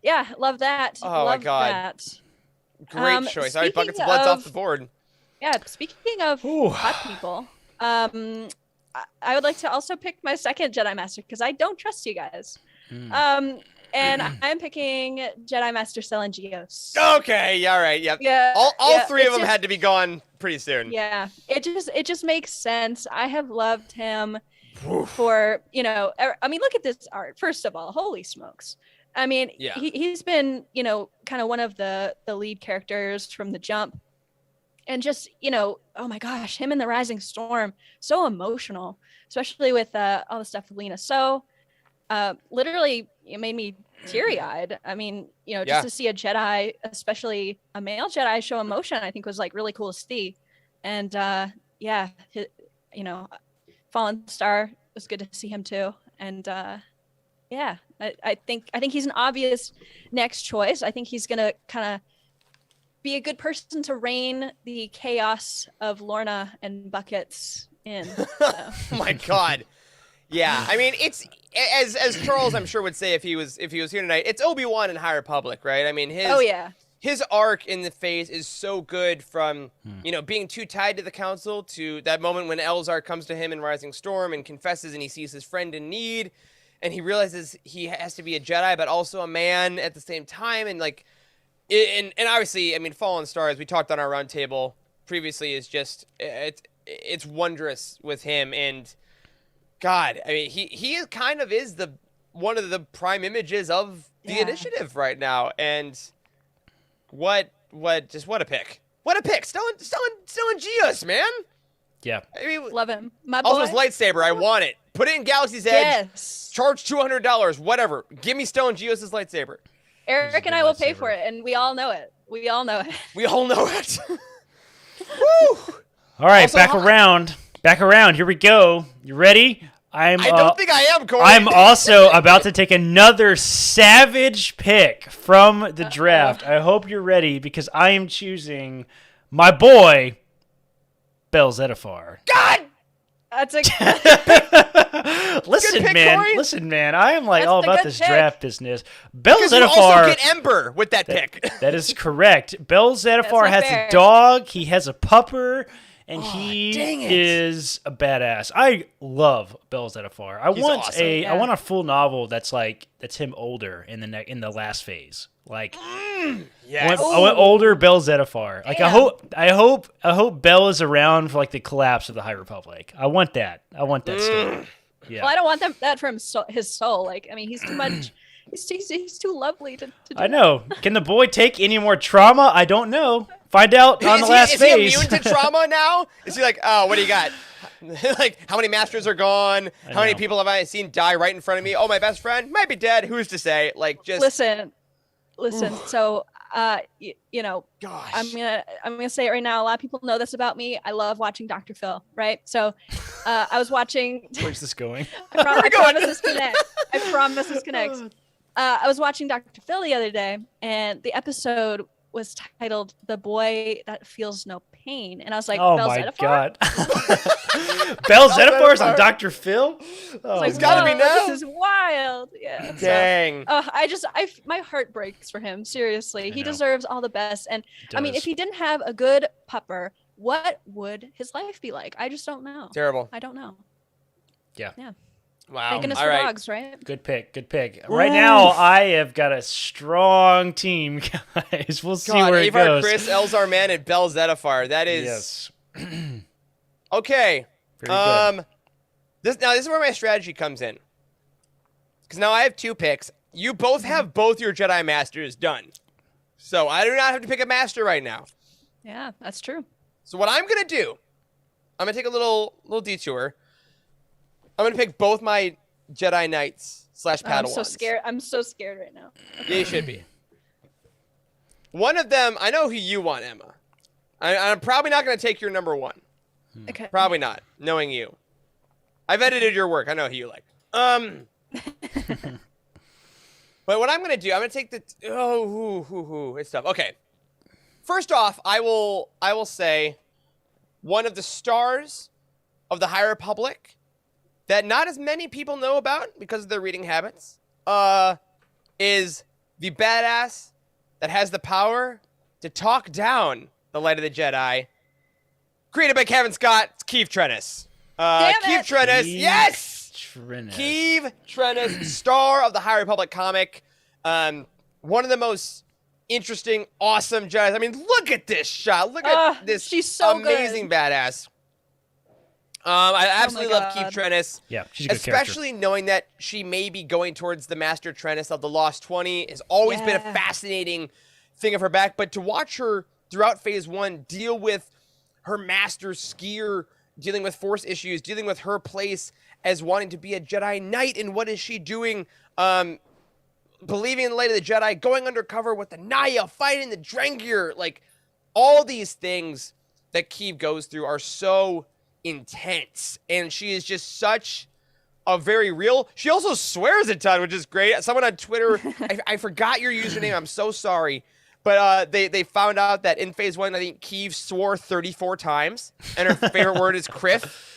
yeah, love that. Oh my love God. that. Great choice. All right, buckets of speaking blood's off of- the board. Yeah, speaking of Ooh. hot people, I would like to also pick my second Jedi Master because I don't trust you guys. And I'm picking Jedi Master Stellan Gios. Okay, all right, yep. Yeah, All yeah, three of it's them just- had to be gone pretty soon. Yeah, it just makes sense. I have loved him for I mean, look at this art. First of all, holy smokes! I mean, Yeah. he's been kind of one of the lead characters from the jump, and just oh my gosh, him in the Rising Storm, so emotional, especially with all the stuff with Lena. So, literally, it made me teary-eyed. I mean, Yeah. just to see a Jedi, especially a male Jedi, show emotion, I think was like really cool to see. And yeah, Fallen Star, it was good to see him too. And yeah, I think he's an obvious next choice. I think he's gonna kind of be a good person to rein the chaos of Lorna and Buckets in. So. Oh my God. Yeah, I mean, it's as Charles, I'm sure, would say if he was here tonight. It's Obi-Wan in High Republic, right? I mean, his arc in the phase is so good from being too tied to the council to that moment when Elzar comes to him in Rising Storm and confesses, and he sees his friend in need, and he realizes he has to be a Jedi but also a man at the same time, and like, and obviously, I mean, Fallen Star, as we talked on our roundtable previously, is just it's wondrous with him. And God, I mean, he kind of is one of the prime images of the initiative right now. And what a pick. What a pick. Stellan Gios, man. Yeah. I mean, Love him. My boy. also his lightsaber, I want it. Put it in Galaxy's Edge. Yes. Charge $200, whatever. Give me Stellan Gios' lightsaber. Eric and I will pay for it, and we all know it. We all know it. We all know it. Woo! All right, Also, back around. Here we go. You ready? I don't think I am, Corey. I'm also about to take another savage pick from the draft. I hope you're ready because I am choosing my boy, Bel Zettifar. God! That's a Listen, pick, man. Corey. Listen, man. I am like That's all the about good this pick. draft business. Bel Because you also Zettifar. get Ember with that pick. That is correct. Bel Zettifar not has fair. a dog. He has a pupper. And dang he it. is a badass. I love Bel Zettifar. I He's want awesome. I want a full novel that's him older in the last phase. Like Yes. I want older Bel Zettifar. Like I hope Bel is around for like the collapse of the High Republic. I want that. I want that story. Yeah. Well, I don't want that for his soul. Like, I mean, he's too much. He's too lovely to do. I know. Can the boy take any more trauma? I don't know. Find out on the last is phase. he immune to trauma now? Is he like, oh, what do you got? Like, how many masters are gone? How many know. people have I seen die right in front of me? Oh, my best friend might be dead. Who's to say? Like, just Listen. So, gosh. I'm gonna say it right now. A lot of people know this about me. I love watching Dr. Phil. Right. So, I was watching. Where's this going? I promise this connects. I promise this connects. I was watching Dr. Phil the other day, and the episode was titled "The Boy That Feels No Pain," and I was like, Oh Bel my Zettifar? god. Bel Zettifar is on Zettifar. Dr. Phil? Oh, Like, It's gotta be whoa, now. This is wild. Yeah. So, Dang. my heart breaks for him. Seriously, he know. deserves all the best. And I mean, does. if he didn't have a good pupper, what would his life be like? I just don't know. Terrible. I don't know. Yeah. Wow. Thank goodness All for right. dogs, right? Good pick. Right now, I have got a strong team, guys. We'll see God, where it Avar goes. Chris, Elzar Man, and Bel Zettifar. That is Yes. okay. Very good. This is where my strategy comes in. Because now I have 2 picks. You both have both your Jedi Masters done. So I do not have to pick a master right now. Yeah, that's true. So what I'm gonna do, I'm gonna take a little detour. I'm gonna pick both my Jedi Knights / Padawans. I'm so scared. I'm so scared right now. Yeah, you should be. One of them, I know who you want, Emma. I'm probably not gonna take your number 1. Okay. Probably not, knowing you. I've edited your work. I know who you like. But what I'm gonna do, I'm gonna take the it's tough. Okay. First off, I will say one of the stars of the High Republic that not as many people know about because of their reading habits is the badass that has the power to talk down the light of the Jedi. Created by Kevin Scott, it's Keith Trennis. Keith Trennis, yes! Keith Trennis, star of the High Republic comic. One of the most interesting, awesome Jedi. I mean, look at this shot. Look at this she's so amazing badass. I absolutely love Keith Trennis. Yeah, she's a good especially knowing that she may be going towards the Master Trennis of the Lost 20 has always been a fascinating thing of her back. But to watch her throughout Phase 1 deal with her Master Skier, dealing with Force issues, dealing with her place as wanting to be a Jedi Knight, and what is she doing? Believing in the light of the Jedi, going undercover with the Naya, fighting the Drengir. Like, all these things that Keeve goes through are so intense. And she is just such a very real... She also swears a ton, which is great. Someone on Twitter, I forgot your username, I'm so sorry. But they found out that in Phase 1, I think Keeve swore 34 times. And her favorite word is criff.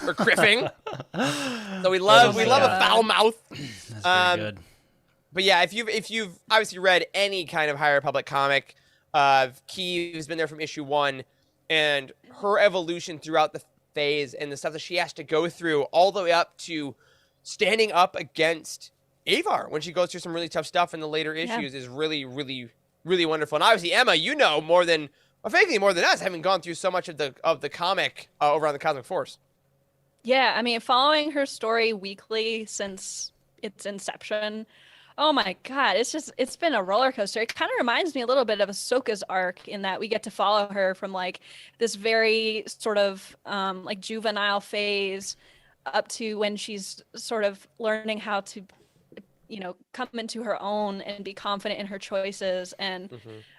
Or criffing. So we love a foul mouth. That's very good. But yeah, if you've obviously read any kind of High Republic comic, Keeve has been there from issue 1, and her evolution throughout the phase and the stuff that she has to go through, all the way up to standing up against Avar when she goes through some really tough stuff in the later issues, is really, really, really wonderful. And obviously, Emma, you know more than, well, frankly, more than us, having gone through so much of the comic over on the Cosmic Force. Yeah, I mean, following her story weekly since its inception. Oh my God, it's been a roller coaster. It kind of reminds me a little bit of Ahsoka's arc in that we get to follow her from like this very sort of like juvenile phase up to when she's sort of learning how to, you know, come into her own and be confident in her choices. And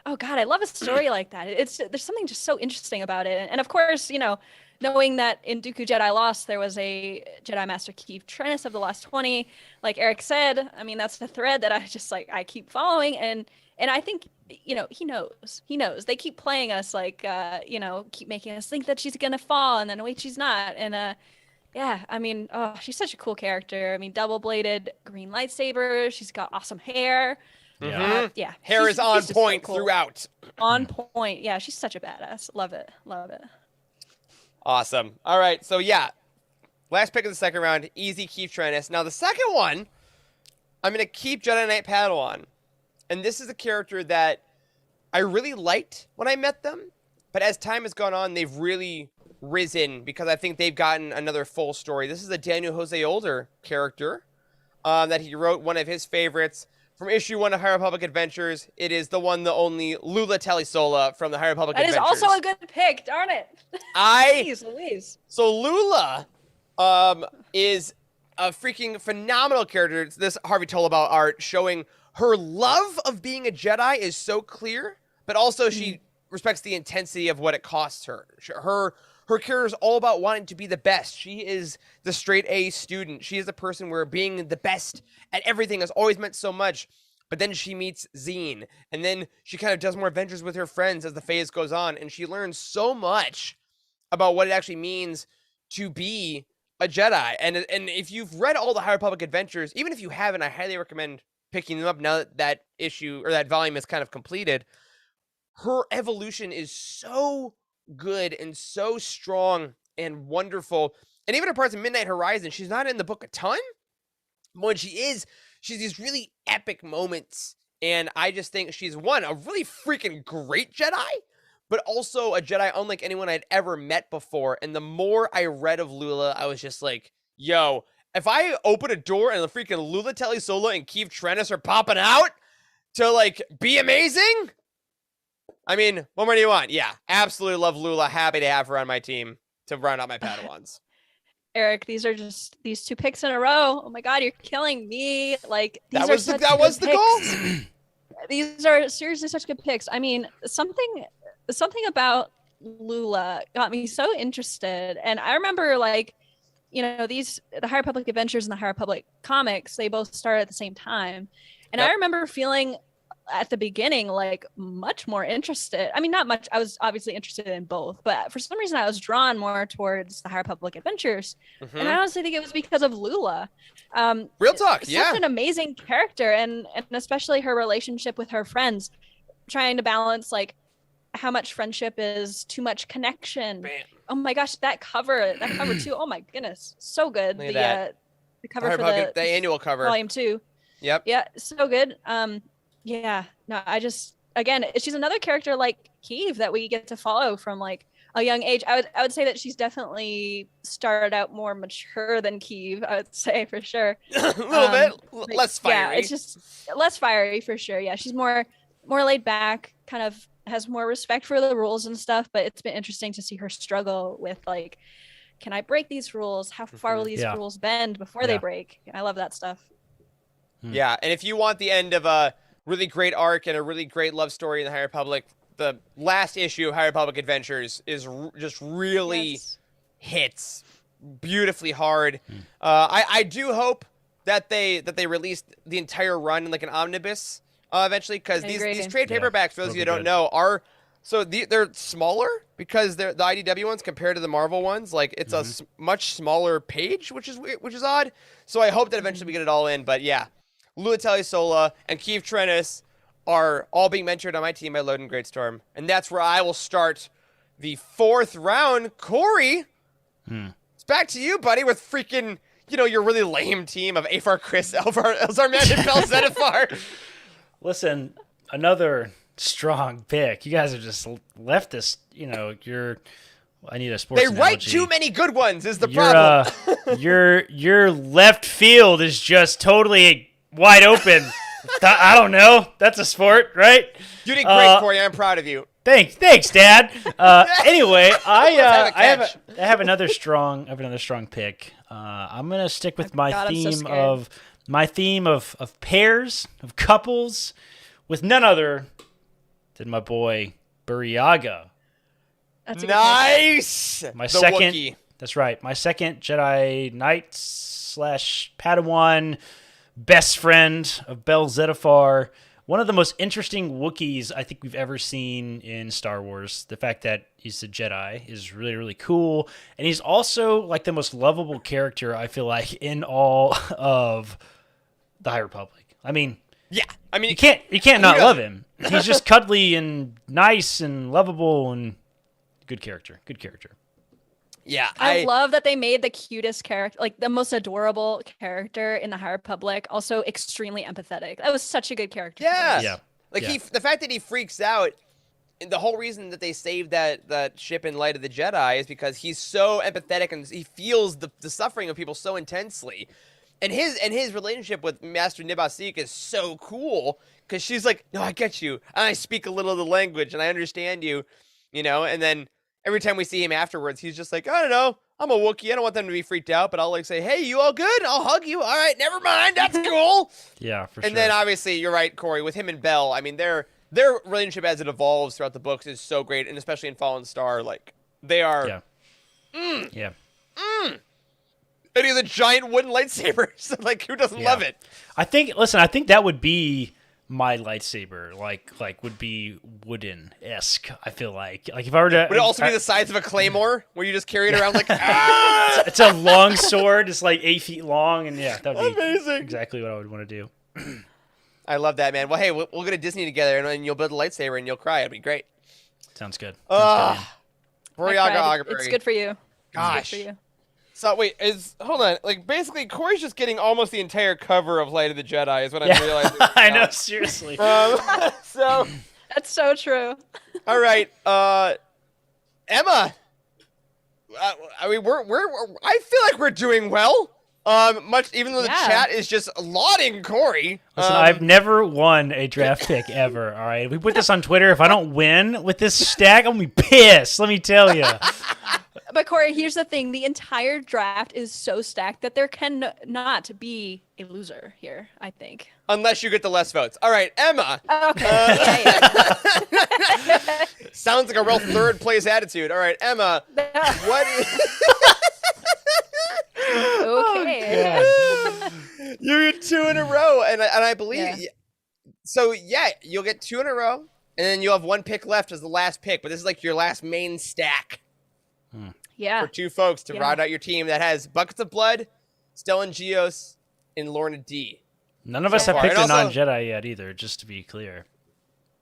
oh God, I love a story like that. There's something just so interesting about it. And of course, you know, knowing that in Dooku Jedi Lost, there was a Jedi Master Keith Trennis of the Lost 20, like Eric said, I mean, that's the thread that I keep following. And I think, you know, he knows. They keep playing us like, you know, keep making us think that she's going to fall and then wait, she's not. And yeah, I mean, oh, she's such a cool character. I mean, double-bladed green lightsaber. She's got awesome hair. Yeah. Yeah. Hair is on point so cool. throughout. On point. Yeah, she's such a badass. Love it. Love it. Awesome. All right, so yeah, last pick of the second round, easy Keith Trennis. Now the second one, I'm going to keep Jedi Knight Padawan. And this is a character that I really liked when I met them, but as time has gone on, they've really risen because I think they've gotten another full story. This is a Daniel Jose Older character that he wrote, one of his favorites. From issue 1 of High Republic Adventures, it is the one, the only Lula Telisola from the High Republic Adventures. That is also a good pick, darn it. Jeez Louise. So Lula is a freaking phenomenal character. It's this Harvey Tolobal art showing her love of being a Jedi is so clear, but also she respects the intensity of what it costs her. Her character is all about wanting to be the best. She is the straight A student. She is the person where being the best at everything has always meant so much. But then she meets Zine, and then she kind of does more adventures with her friends as the phase goes on, and she learns so much about what it actually means to be a Jedi. And if you've read all the High Republic Adventures, even if you haven't, I highly recommend picking them up now that that issue or that volume is kind of completed. Her evolution is so good and so strong and wonderful. And even her parts of Midnight Horizon, she's not in the book a ton. But when she is, she's these really epic moments. And I just think she's, one, a really freaking great Jedi, but also a Jedi unlike anyone I'd ever met before. And the more I read of Lula, I was just like, yo, if I open a door and the freaking Lula Telisola and Keith Trennis are popping out to, like, be amazing, I mean, what more do you want? Yeah, absolutely love Lula. Happy to have her on my team to round out my Padawans. Eric, these are just these 2 picks in a row. Oh my God, you're killing me. Like these that are was such that good was the picks. goal. These are seriously such good picks. I mean, something about Lula got me so interested. And I remember like the High Republic Adventures and the High Republic comics, they both started at the same time. And Yep. I remember feeling at the beginning like much more interested. I mean, not much. I was obviously interested in both, but for some reason I was drawn more towards the High Republic Adventures. And I honestly think it was because of Lula. Real talk, Such yeah. an amazing character, and especially her relationship with her friends, trying to balance like how much friendship is too much connection. Bam. Oh my gosh, that cover too. Oh my goodness, so good. Look at The cover High for Republic, the annual cover. volume 2. Yep. Yeah, so good. Yeah, no, again, she's another character like Kiev that we get to follow from like a young age. I would say that she's definitely started out more mature than Kiev, I would say for sure. A little bit But less fiery. Yeah, it's just less fiery for sure. Yeah, she's more laid back, kind of has more respect for the rules and stuff, but it's been interesting to see her struggle with like, can I break these rules? How far will these Yeah. rules bend before they break? I love that stuff. Yeah, and if you want the end of a really great arc and a really great love story in the High Republic, the last issue of High Republic Adventures is just really Yes. hits beautifully hard. I do hope that they release the entire run in like an omnibus eventually, because I these agree. trade Yeah, paperbacks, for those that'll of you who be don't good. know, are they're smaller because they're the IDW ones compared to the Marvel ones. Like it's a much smaller page, which is odd. So I hope that eventually we get it all in. But yeah, Luatelli Sola and Keith Trennis are all being mentored on my team by Loden Greatstorm, and that's where I will start the 4th round. Corey, it's back to you, buddy, with freaking your really lame team of Afar, Chris, Elzar Man, and Bel Zettifar. Listen, another strong pick. You guys have just left this. I need a sports. They write analogy. too many good ones. Is the problem? Your left field is just totally wide open. I don't know. That's a sport, right? You did great, Corey. I'm proud of you. Thanks, Dad. Anyway, have a I catch. have another strong pick. I'm gonna stick with my God, I'm so theme of pairs, of couples, with none other than my boy Buryaga. That's a good pick. Nice. My The second. Wookiee. That's right. My second Jedi Knights / Padawan, best friend of Bel Zettifar. One of the most interesting Wookiees I think we've ever seen in Star Wars. The fact that he's a Jedi is really, really cool. And he's also like the most lovable character, I feel like, in all of the High Republic. I mean, Yeah. I mean, you can't not doesn't? love him. He's just cuddly and nice and lovable and good character. Good character. Yeah. I love that they made the cutest character, like the most adorable character in the High Republic, also extremely empathetic. That was such a good character. Yeah. Yeah. Like Yeah. the fact that he freaks out, and the whole reason that they saved that ship in Light of the Jedi is because he's so empathetic and he feels the suffering of people so intensely. And his relationship with Master Nibasik is so cool because she's like, no, I get you. I speak a little of the language and I understand you, and then every time we see him afterwards, he's just like, I don't know. I'm a Wookiee. I don't want them to be freaked out, but I'll like say, hey, you all good? I'll hug you. All right, never mind. That's cool. Yeah, for sure. And then obviously, you're right, Corey, with him and Bell. I mean, their relationship as it evolves throughout the books is so great, and especially in Fallen Star, like they are. Yeah. Yeah. And he has a giant wooden lightsaber. So, like, who doesn't Yeah. love it? I think that would be my lightsaber. Like would be wooden-esque, I feel like. Like if I were to Would it also be the size of a claymore, where you just carry it around like, ah! it's a long sword, it's like 8 feet long, and yeah, that would be Amazing. exactly what I would want to do. I love that, man. Well, hey, we'll go to Disney together, and then you'll build a lightsaber, and you'll cry. It'd be great. Sounds good. Ah, I Boryaga cried. Augury. It's good for you. Gosh. It's good for you. So wait, hold on. Like basically, Corey's just getting almost the entire cover of Light of the Jedi, is what I'm Yeah. realizing. I now. know, seriously. So, That's so true. all right, Emma. I mean, I feel like we're doing well. Even though the Yeah. chat is just lauding Corey. Listen, I've never won a draft pick ever. All right, we put this on Twitter. If I don't win with this stack, I'm gonna be pissed. Let me tell you. But Corey, here's the thing: the entire draft is so stacked that there can not be a loser here. I think. Unless you get the less votes. All right, Emma. Okay. Yeah. Sounds like a real third place attitude. All right, Emma. What? Hey. You get 2 in a row, and I believe. Yeah. So yeah, you'll get 2 in a row, and then you'll have 1 pick left as the last pick. But this is like your last main stack Yeah. for 2 folks to Yeah. round out your team that has Buckets of Blood, Stellan Geos, and Lorna D. None of us So have far. picked a And also- non-Jedi yet either, just to be clear.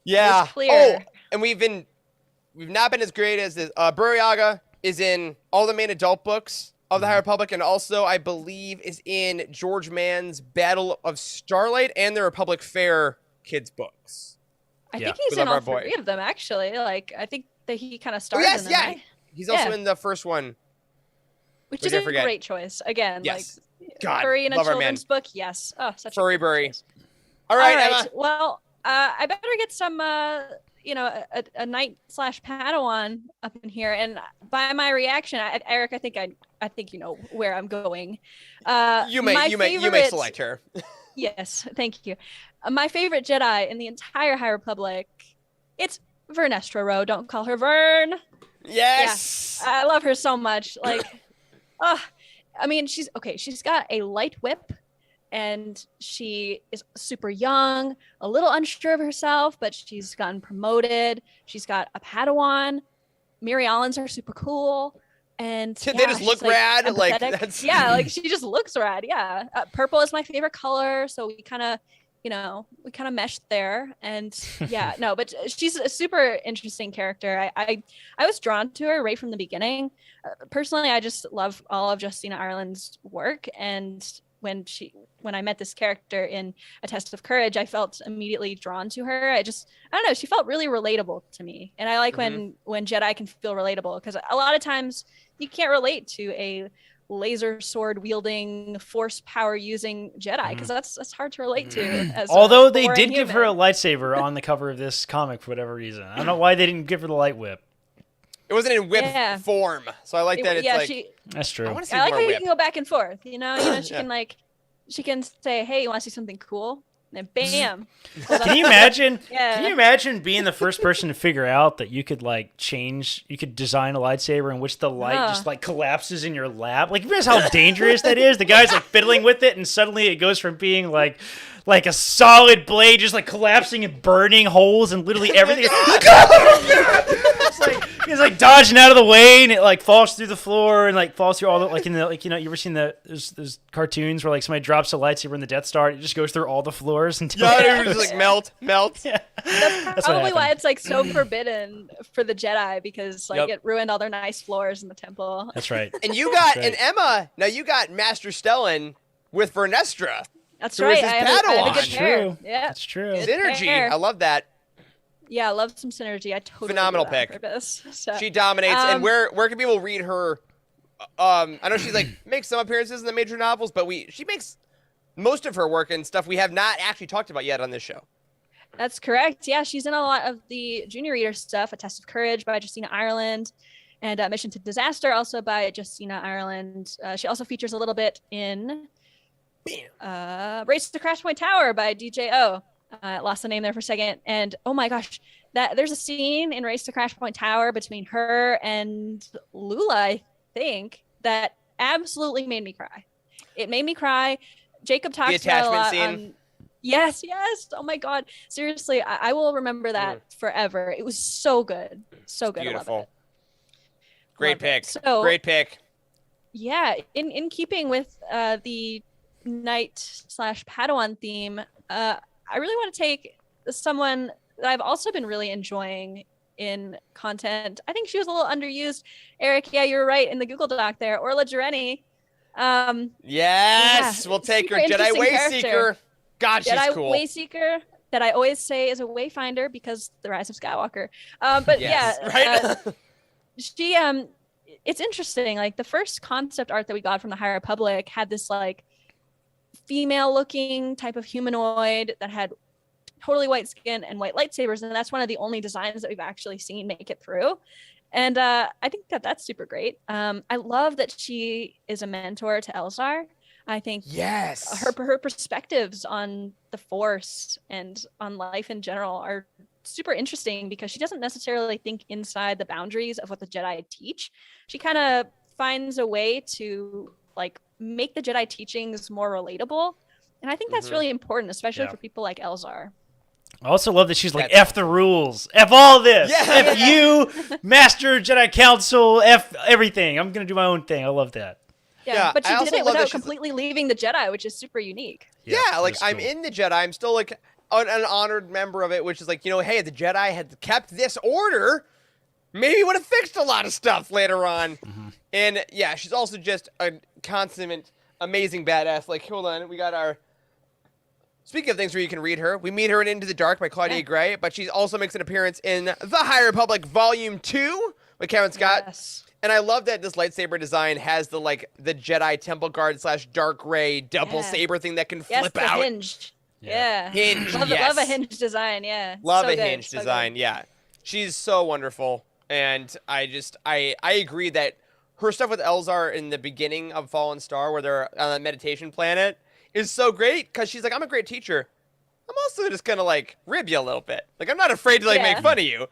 Yeah. It's clear. Oh, and we've not been as great as this. Buryaga is in all the main adult books of the High Republic, and also I believe is in George Mann's Battle of Starlight and the Republic Fair kids books. I Yeah. think he's We in love all our boy. 3 of them, actually. Like, I think that he kind of Oh started yes, in them, yeah. right? He's also Yeah. in the first one. Which Which is I a forget. great choice. Again, Yes. like, God, furry in a love our man. children's book, yes. Oh, such Furry a good Burry. choice. All right, Emma. Well, I better get some, a knight/Padawan up in here. And by my reaction, Eric, I think you know where I'm going. You my may favorite- select her. Yes, thank you. My favorite Jedi in the entire High Republic, it's Vernestra Rowe. Don't call her Vern. Yes. I love her so much. Like, I mean, she's got a light whip, and she is super young, a little unsure of herself, but she's gotten promoted. She's got a Padawan. Mary Allens are super cool. And They yeah, just she's, look rad, like, empathetic. that's- Yeah, like she just looks rad. Yeah, purple is my favorite color, so we kind of meshed there. And yeah, no, but she's a super interesting character. I was drawn to her right from the beginning. Personally, I just love all of Justina Ireland's work, and when I met this character in A Test of Courage, I felt immediately drawn to her. I don't know, she felt really relatable to me. And I like when Jedi can feel relatable, because a lot of times you can't relate to a laser sword wielding, force power using Jedi, because that's hard to relate to. As Although a they foreign did give her a human. lightsaber on the cover of this comic for whatever reason. I don't know why they didn't give her the light whip. It wasn't in whip Yeah. form, so I like that. It's yeah, like That's true. I want to see I like more how you whip. can go back and forth. She Yeah. can she can say, "Hey, you want to see something cool?" And then bam. Can you imagine? Yeah. Can you imagine being the first person to figure out that you could you could design a lightsaber in which the light just collapses in your lap? Like, you realize how dangerous that is? The guy's fiddling with it, and suddenly it goes from being like a solid blade, just collapsing and burning holes and literally everything. He's dodging out of the way, and it falls through the floor and falls through all the you ever seen those cartoons where somebody drops a lightsaber in the Death Star, it just goes through all the floors until Yeah, it was just melt. Yeah. That's what probably why happened. it's so forbidden for the Jedi, because Yep. it ruined all their nice floors in the temple. That's right. And you got That's and Emma. Now you got Master Stellan with Vernestra. That's Who right. is his I have a Padawan? good That's pair. true. Yeah. That's true. Good Synergy. pair. I love that. Yeah, I love some synergy. I totally Phenomenal do that on pick. purpose. So, She dominates. And Um, where can people read her? I know she's makes some appearances in the major novels, but she makes most of her work and stuff we have not actually talked about yet on this show. That's correct. Yeah, she's in a lot of the junior reader stuff. A Test of Courage by Justina Ireland, and Mission to Disaster also by Justina Ireland. She also features a little bit in Race to Crash Point Tower by DJO. Lost the name there for a second. And oh my gosh, there's a scene in Race to Crash Point Tower between her and Lula, I think, that absolutely made me cry. It made me cry. Jacob talks about it a lot. attachment scene? Yes. Oh my God. Seriously, I will remember that forever. It was so good. So good. I Beautiful. love it. Great Love it. pick. So- Great pick. Yeah, in keeping with the Knight/Padawan theme, I really want to take someone that I've also been really enjoying in content. I think she was a little underused. Eric, yeah, you're right in the Google Doc there. Orla Jareni. Yes, Yeah, we'll take her. super Jedi interesting Wayseeker. character. God, she's Jedi cool. Wayseeker that I always say is a wayfinder because the Rise of Skywalker. But Yes, yeah, right? she it's interesting. The first concept art that we got from the High Republic had this female looking type of humanoid that had totally white skin and white lightsabers, and that's one of the only designs that we've actually seen make it through. And I think that's super great. I love that she is a mentor to Elzar. I think Yes. her perspectives on the Force and on life in general are super interesting, because she doesn't necessarily think inside the boundaries of what the Jedi teach. She kind of finds a way to make the Jedi teachings more relatable. And I think that's really important, especially Yeah. for people like Elzar. I also love that she's like, That's F the rules. F all this. Yeah. F you, Master Jedi Council. F everything. I'm going to do my own thing. I love that. Yeah, but I she also did it love that without she's- completely leaving the Jedi, which is super unique. Yeah, like that's I'm cool. in the Jedi. I'm still like an honored member of it, which is like, hey, the Jedi had kept this order, maybe would have fixed a lot of stuff later on. And yeah, she's also just a consummate, amazing badass. Like, hold on, we got our. Speaking of things where you can read her, we meet her in Into the Dark by Claudia Gray, but she also makes an appearance in The High Republic Volume 2 with Karen Scott. Yes. And I love that this lightsaber design has the Jedi Temple Guard / dark gray double Yeah. saber thing that can Yes, flip the out. hinge. Yeah. Hinge, Love, yes. love a hinge design, yeah. Love So a good, hinge so good. design, yeah. She's so wonderful. And I agree that her stuff with Elzar in the beginning of Fallen Star, where they're on that meditation planet, is so great because she's like, I'm a great teacher. I'm also just gonna rib you a little bit. Like, I'm not afraid to Yeah. make fun of you.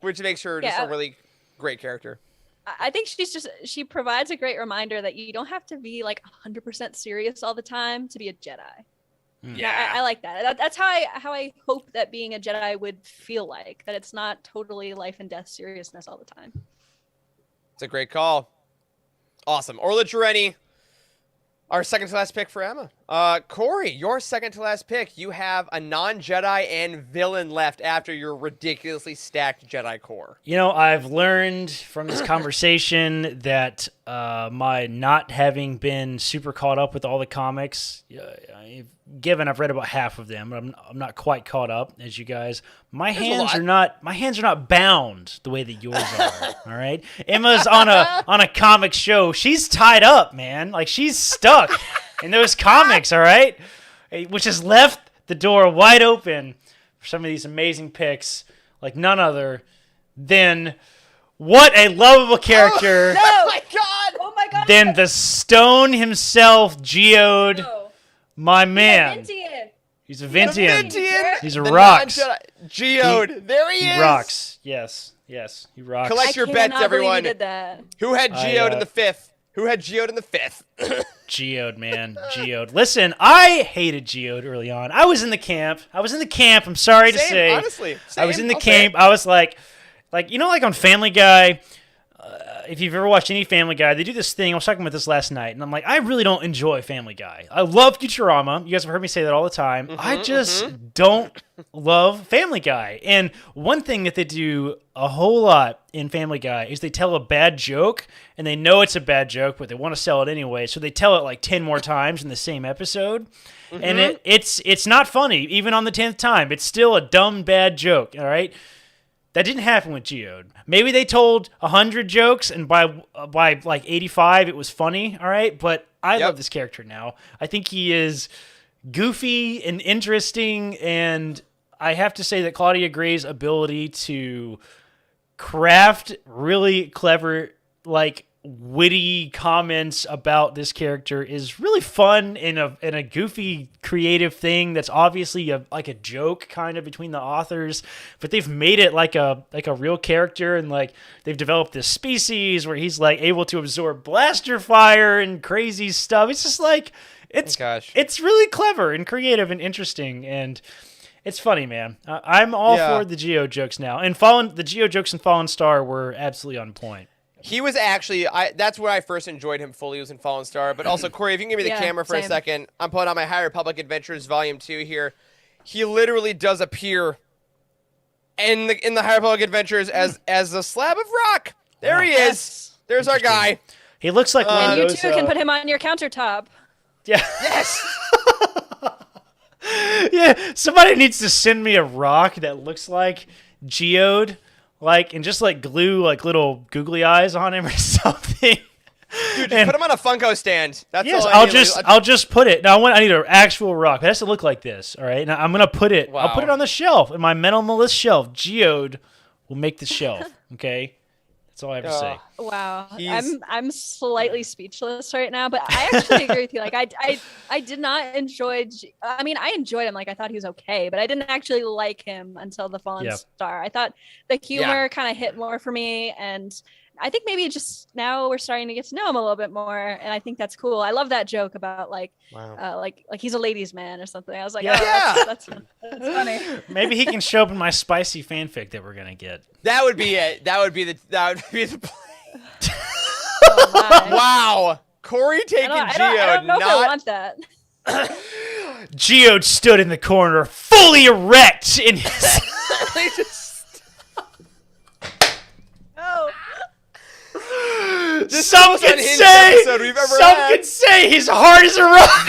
Which makes her just Yeah. a really great character. I think she provides a great reminder that you don't have to be 100% serious all the time to be a Jedi. Yeah. I like that. That's how I hope that being a Jedi would feel like, that it's not totally life and death seriousness all the time. It's a great call. Awesome. Orla Jareni, our second to last pick for Emma. Corey, your second to last pick. You have a non-Jedi and villain left after your ridiculously stacked Jedi core. I've learned from this conversation that my not having been super caught up with all the comics, I've read about half of them, but I'm not quite caught up as you guys. My hands are not bound the way that yours are. All right, Emma's on a comic show. She's tied up, man. Like, she's stuck in those comics. All right, which has left the door wide open for some of these amazing picks, like none other than what a lovable character Oh my god! Oh my god! than the Stone himself, Geode, my man. He's a Vintian. He's a The rocks. non-Jedi- Geode. There he is. He rocks. Yes, he rocks. Collect your bets, cannot believe you everyone. did that. Who had Geode I, in the fifth? Who had Geode in the fifth? Geode, man. Geode. Listen, I hated Geode early on. I was in the camp. I'm sorry to Same, say. honestly. I was Same, in the I'll say camp. I was like on Family Guy, if you've ever watched any Family Guy, they do this thing. I was talking about this last night, and I'm like, I really don't enjoy Family Guy. I love Futurama. You guys have heard me say that all the time. I just don't love Family Guy. And one thing that they do a whole lot in Family Guy is they tell a bad joke, and they know it's a bad joke, but they want to sell it anyway, so they tell it 10 more times in the same episode. And it's not funny, even on the 10th time. It's still a dumb, bad joke, all right? That didn't happen with Geode. Maybe they told 100 jokes, and by 85, it was funny, all right? But I love this character now. I think he is goofy and interesting, and I have to say that Claudia Gray's ability to craft really clever, witty comments about this character is really fun in a goofy creative thing that's obviously a joke kind of between the authors, but they've made it like a real character, and they've developed this species where he's able to absorb blaster fire and crazy stuff. It's just it's really clever and creative and interesting, and it's funny, man. I'm all for the Geo jokes now, and the Geo jokes in Fallen Star were absolutely on point. He was actually, that's where I first enjoyed him fully, was in Fallen Star. But also, Corey, if you can give me the camera for a second, I'm pulling out my High Republic Adventures Volume 2 here. He literally does appear in the High Republic Adventures as a slab of rock. There he is. There's our guy. He looks like one And of you those. too can put him on your countertop. Yeah. Yes. Yeah. Somebody needs to send me a rock that looks like Geode, and just glue little googly eyes on him or something. Dude, just put him on a Funko stand. That's yes, all I'll just put it. Now I need an actual rock. It has to look like this, all right? Now I'm gonna put it. Wow. I'll put it on the shelf in my minimalist shelf. Geode will make the shelf. Okay, that's all I have to say. Wow, He's- I'm slightly speechless right now, but I actually agree with you. I did not enjoy. I mean, I enjoyed him. I thought he was okay, but I didn't actually like him until the Fallen Star. I thought the humor kind of hit more for me, and I think maybe just now we're starting to get to know him a little bit more, and I think that's cool. I love that joke about like he's a ladies' man or something. I was like, that's funny. Maybe he can show up in my spicy fanfic that we're gonna get. That would be it. That would be the play. Oh, my. Wow. Corey taking I Geode, don't know if I want that. Geode stood in the corner, fully erect in his. They just- Oh. This Some is the most could unhinged say. episode we've ever Some had. could say he's hard as a rock.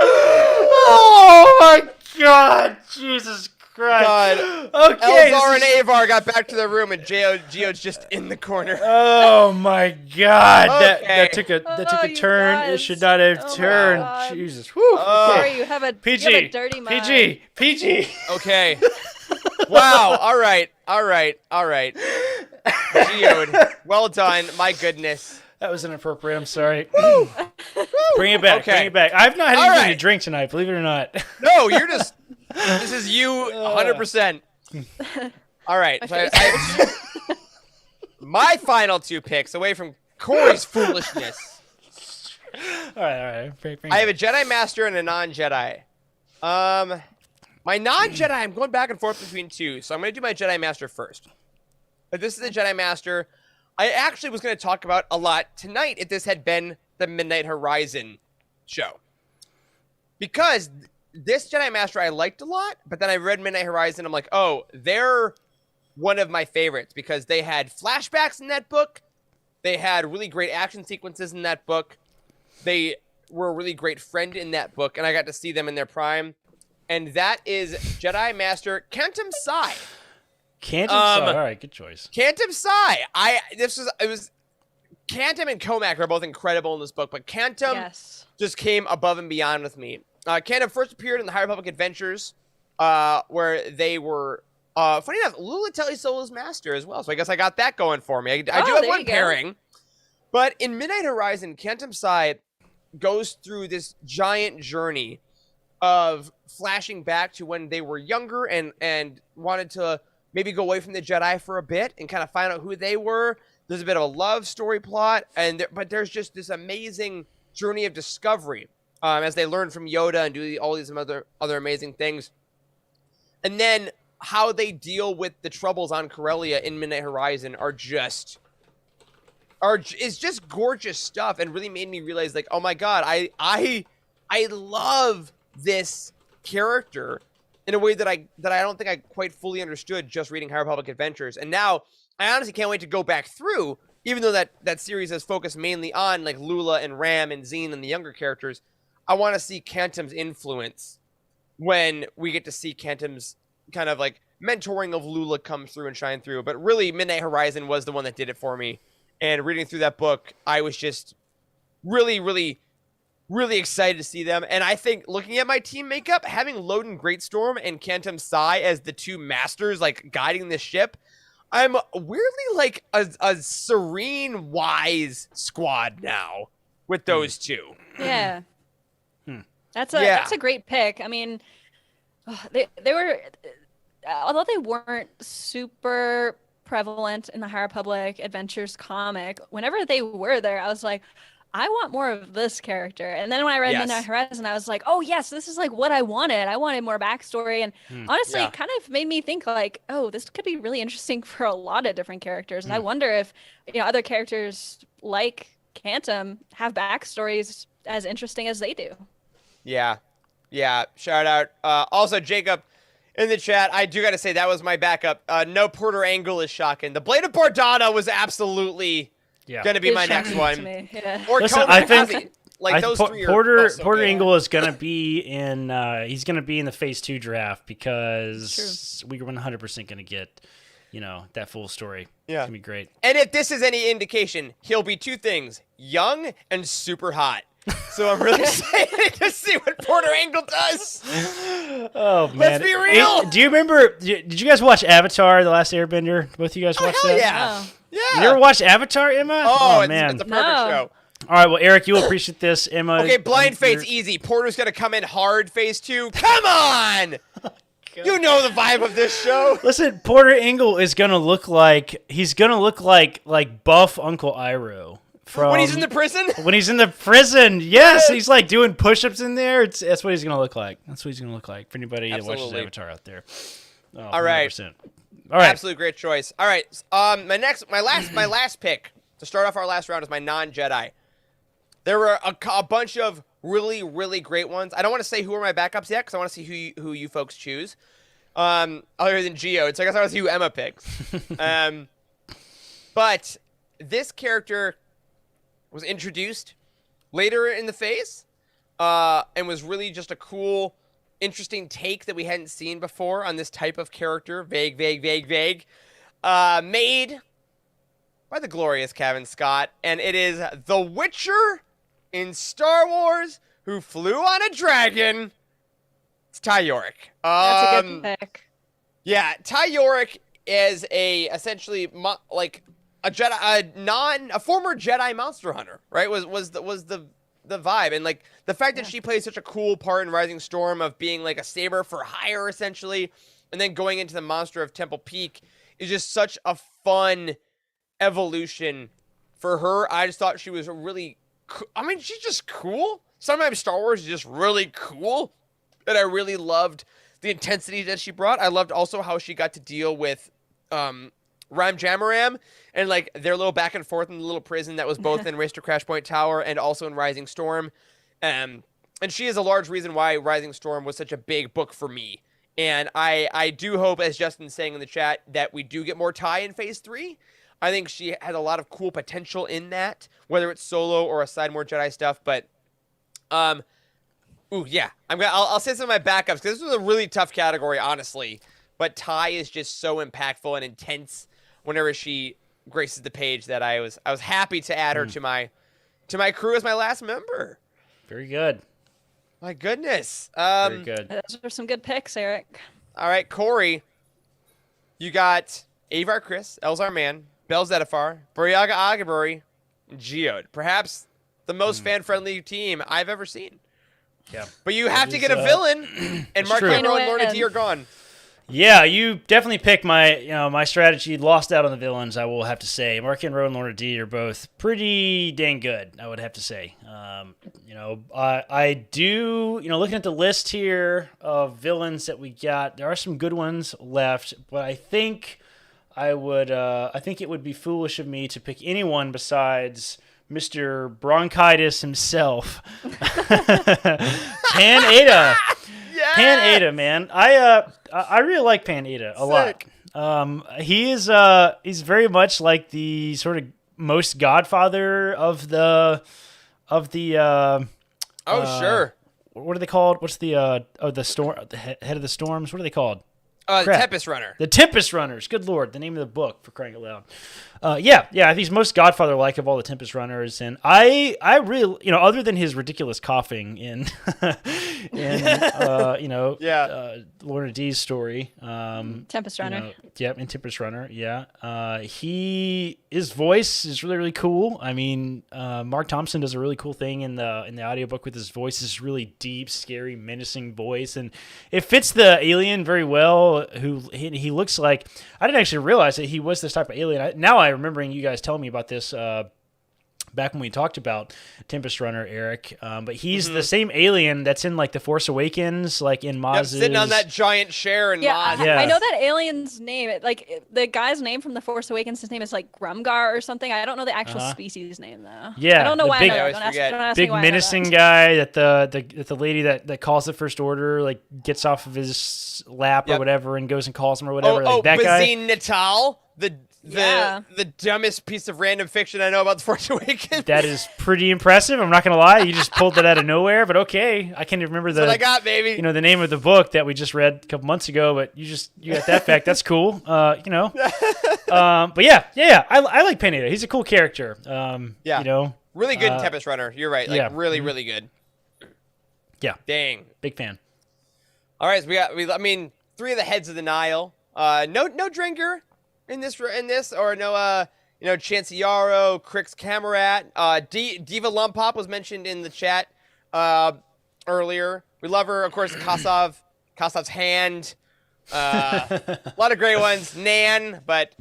Oh my God, Jesus Christ! God. Okay. Elzar this and is- Avar got back to their room, and Geode's just in the corner. Oh my God! Okay. That took a Oh, turn. It guys. should not have Oh my turned. God. Jesus. Whew. Sorry, you have a PG. you have a dirty mind. PG. Okay. Wow. All right. Geode, well done. My goodness. That was inappropriate. I'm sorry. Bring it back. Okay. Bring it back. I've not had All anything right. to drink tonight. Believe it or not. No, you're just. This is you, 100%. All right. So my final two picks away from Corey's foolishness. All right. Bring I it have a Jedi Master and a Non-Jedi. My Non-Jedi, I'm going back and forth between two, so I'm going to do my Jedi Master first. But this is the Jedi Master I actually was going to talk about a lot tonight if this had been the Midnight Horizon show. Because this Jedi Master I liked a lot, but then I read Midnight Horizon, I'm like, oh, they're one of my favorites because they had flashbacks in that book. They had really great action sequences in that book. They were a really great friend in that book, and I got to see them in their prime. And that is Jedi Master Kentum Sai. Canton Sai. All right, good choice. Kentum Sai. It was Kentum and Comac are both incredible in this book, but Kentum just came above and beyond with me. Kentum first appeared in the High Republic Adventures, where they were funny enough, Lula Telly Solo's master as well. So I guess I got that going for me. I do have one pairing. But in Midnight Horizon, Kentum Sai goes through this giant journey of flashing back to when they were younger and wanted to maybe go away from the Jedi for a bit and kind of find out who they were. There's a bit of a love story plot, but there's just this amazing journey of discovery as they learn from Yoda and do all these other amazing things. And then how they deal with the troubles on Corellia in Midnight Horizon is just gorgeous stuff and really made me realize, like, oh my God, I love this character in a way that I don't think I quite fully understood just reading High Republic Adventures. And now I honestly can't wait to go back through, even though that series has focused mainly on like Lula and Ram and Zine and the younger characters. I want to see Kentum's influence when we get to see Kentum's kind of like mentoring of Lula come through and shine through. But really, Midnight Horizon was the one that did it for me. And reading through that book, I was just really, really, really excited to see them. And I think looking at my team makeup, having Loden Greatstorm and Kentum Sai as the two masters, like guiding the ship, I'm weirdly like a serene, wise squad now with those two. Yeah. That's a great pick. I mean, they were, although they weren't super prevalent in the High Republic Adventures comic, whenever they were there, I was like, I want more of this character. And then when I read Midnight Horizon, I was like, oh yes, this is like what I wanted. I wanted more backstory. And honestly, it kind of made me think like, oh, this could be really interesting for a lot of different characters. And I wonder if, other characters like Kentum have backstories as interesting as they do. Yeah. Shout out. Also, Jacob in the chat, I do got to say that was my backup. No Porter Angle is shocking. The Blade of Bardana was absolutely going to be my next one. Or listen, Conan, I think those three are Porter good. Engle is going to be in. He's going to be in the Phase 2 draft because we're 100% going to get, that full story. Yeah, it's gonna be great. And if this is any indication, he'll be two things: young and super hot. So I'm really excited to see what Porter Angle does. Oh man, let's be real. Do you remember? Did you guys watch Avatar: The Last Airbender? Both of you guys watched that? Yeah. You ever watched Avatar, Emma? Oh man, it's a perfect show. All right, well, Eric, you'll appreciate this. Emma. Okay, Blind Fate's easy. Porter's gonna come in hard. Phase 2. Come on. You know the vibe of this show. Listen, Porter Engle is gonna look like buff Uncle Iroh from When he's in the prison? When he's in the prison, yes, he's like doing push-ups in there. That's what he's gonna look like. That's what he's gonna look like for anybody that watches Absolutely. Avatar out there. Oh, All right. 100%. All right. Absolute great choice. All right. My last pick to start off our last round is my non-Jedi. There were a bunch of really, really great ones. I don't want to say who are my backups yet because I want to see who you folks choose. Other than Geo, so I guess I want to see who Emma picks. But this character was introduced later in the phase, and was really just a cool, interesting take that we hadn't seen before on this type of character. Vague. Made by the glorious Kevin Scott, and it is the Witcher in Star Wars who flew on a dragon. It's Ty Yorick. That's a good pick. Yeah, Ty Yorick is essentially like a Jedi, a former Jedi monster hunter, right? Was the vibe, and like the fact that she plays such a cool part in Rising Storm of being like a saber for hire essentially, and then going into the monster of Temple Peak is just such a fun evolution for her. I just thought she was a really, I mean, she's just cool. Sometimes Star Wars is just really cool, and I really loved the intensity that she brought. I loved also how she got to deal with Ram Jamaram and like their little back and forth in the little prison that was both in Race to Crash Point Tower and also in Rising Storm. And she is a large reason why Rising Storm was such a big book for me. And I do hope, as Justin's saying in the chat, that we do get more Ty in Phase 3. I think she has a lot of cool potential in that, whether it's solo or aside more Jedi stuff. But, ooh, yeah, I'll say some of my backups because this was a really tough category, honestly. But Ty is just so impactful and intense whenever she graces the page that I was happy to add her to my crew as my last member. Very good. My goodness. Very good. Those are some good picks, Eric. All right, Corey, you got Avar Chris, Elzar Mann, Bel Zettifar, Buryaga Agaburi, and Geode. Perhaps the most fan-friendly team I've ever seen. Yeah. But you have to get a villain, and Mark true. Hamill and Lorna D are gone. Yeah, you definitely picked my strategy. Lost out on the villains, I will have to say. Mark and Lorna D are both pretty dang good, I would have to say. I do, looking at the list here of villains that we got, there are some good ones left, but I think it would be foolish of me to pick anyone besides Mr. Bronchitis himself. Pan Ada. Yes! Pan Ada, man. I really like Pan Ada a lot. He's very much like the sort of most Godfather of the sure. What are they called? What's the storm, the head of the storms? What are they called? The Tempest Runner. The Tempest Runners. Good Lord, the name of the book, for crying out loud. I think he's most Godfather-like of all the Tempest Runners, and I really, other than his ridiculous coughing in Lorna D's story, Tempest Runner. In Tempest Runner, yeah. His voice is really, really cool. I mean, Mark Thompson does a really cool thing in the audiobook with his voice. This really deep, scary, menacing voice, and it fits the alien very well. Who he looks like. I didn't actually realize that he was this type of alien. Now I'm remembering you guys telling me about this back when we talked about Tempest Runner, Eric. But he's the same alien that's in like The Force Awakens, like in Maz's. Sitting on that giant chair in Maz. I know that alien's name. The guy's name from The Force Awakens, his name is like Grumgar or something. I don't know the actual species name though. Yeah, I don't know why. Big, I know that. Don't ask big me why menacing guy that the lady that calls the First Order like gets off of his lap or whatever and goes and calls him or whatever. That guy. Bazine Natal, the dumbest piece of random fiction I know about The Force Awakens. That is pretty impressive. I'm not gonna lie. You just pulled that out of nowhere, but okay. I can't even remember That's what I got, baby. The name of the book that we just read a couple months ago, but you got that fact. That's cool. But yeah. I like Pan Ada. He's a cool character. Really good in Tempest Runner. You're right. Really, really good. Yeah. Dang. Big fan. All right, so we got three of the heads of the Nile. No Drinker in this, or no Chancey Yarrow, Crix Camerat, Diva Lumpop was mentioned in the chat earlier. We love her, of course. Kasav's hand, A lot of great ones. Nan, but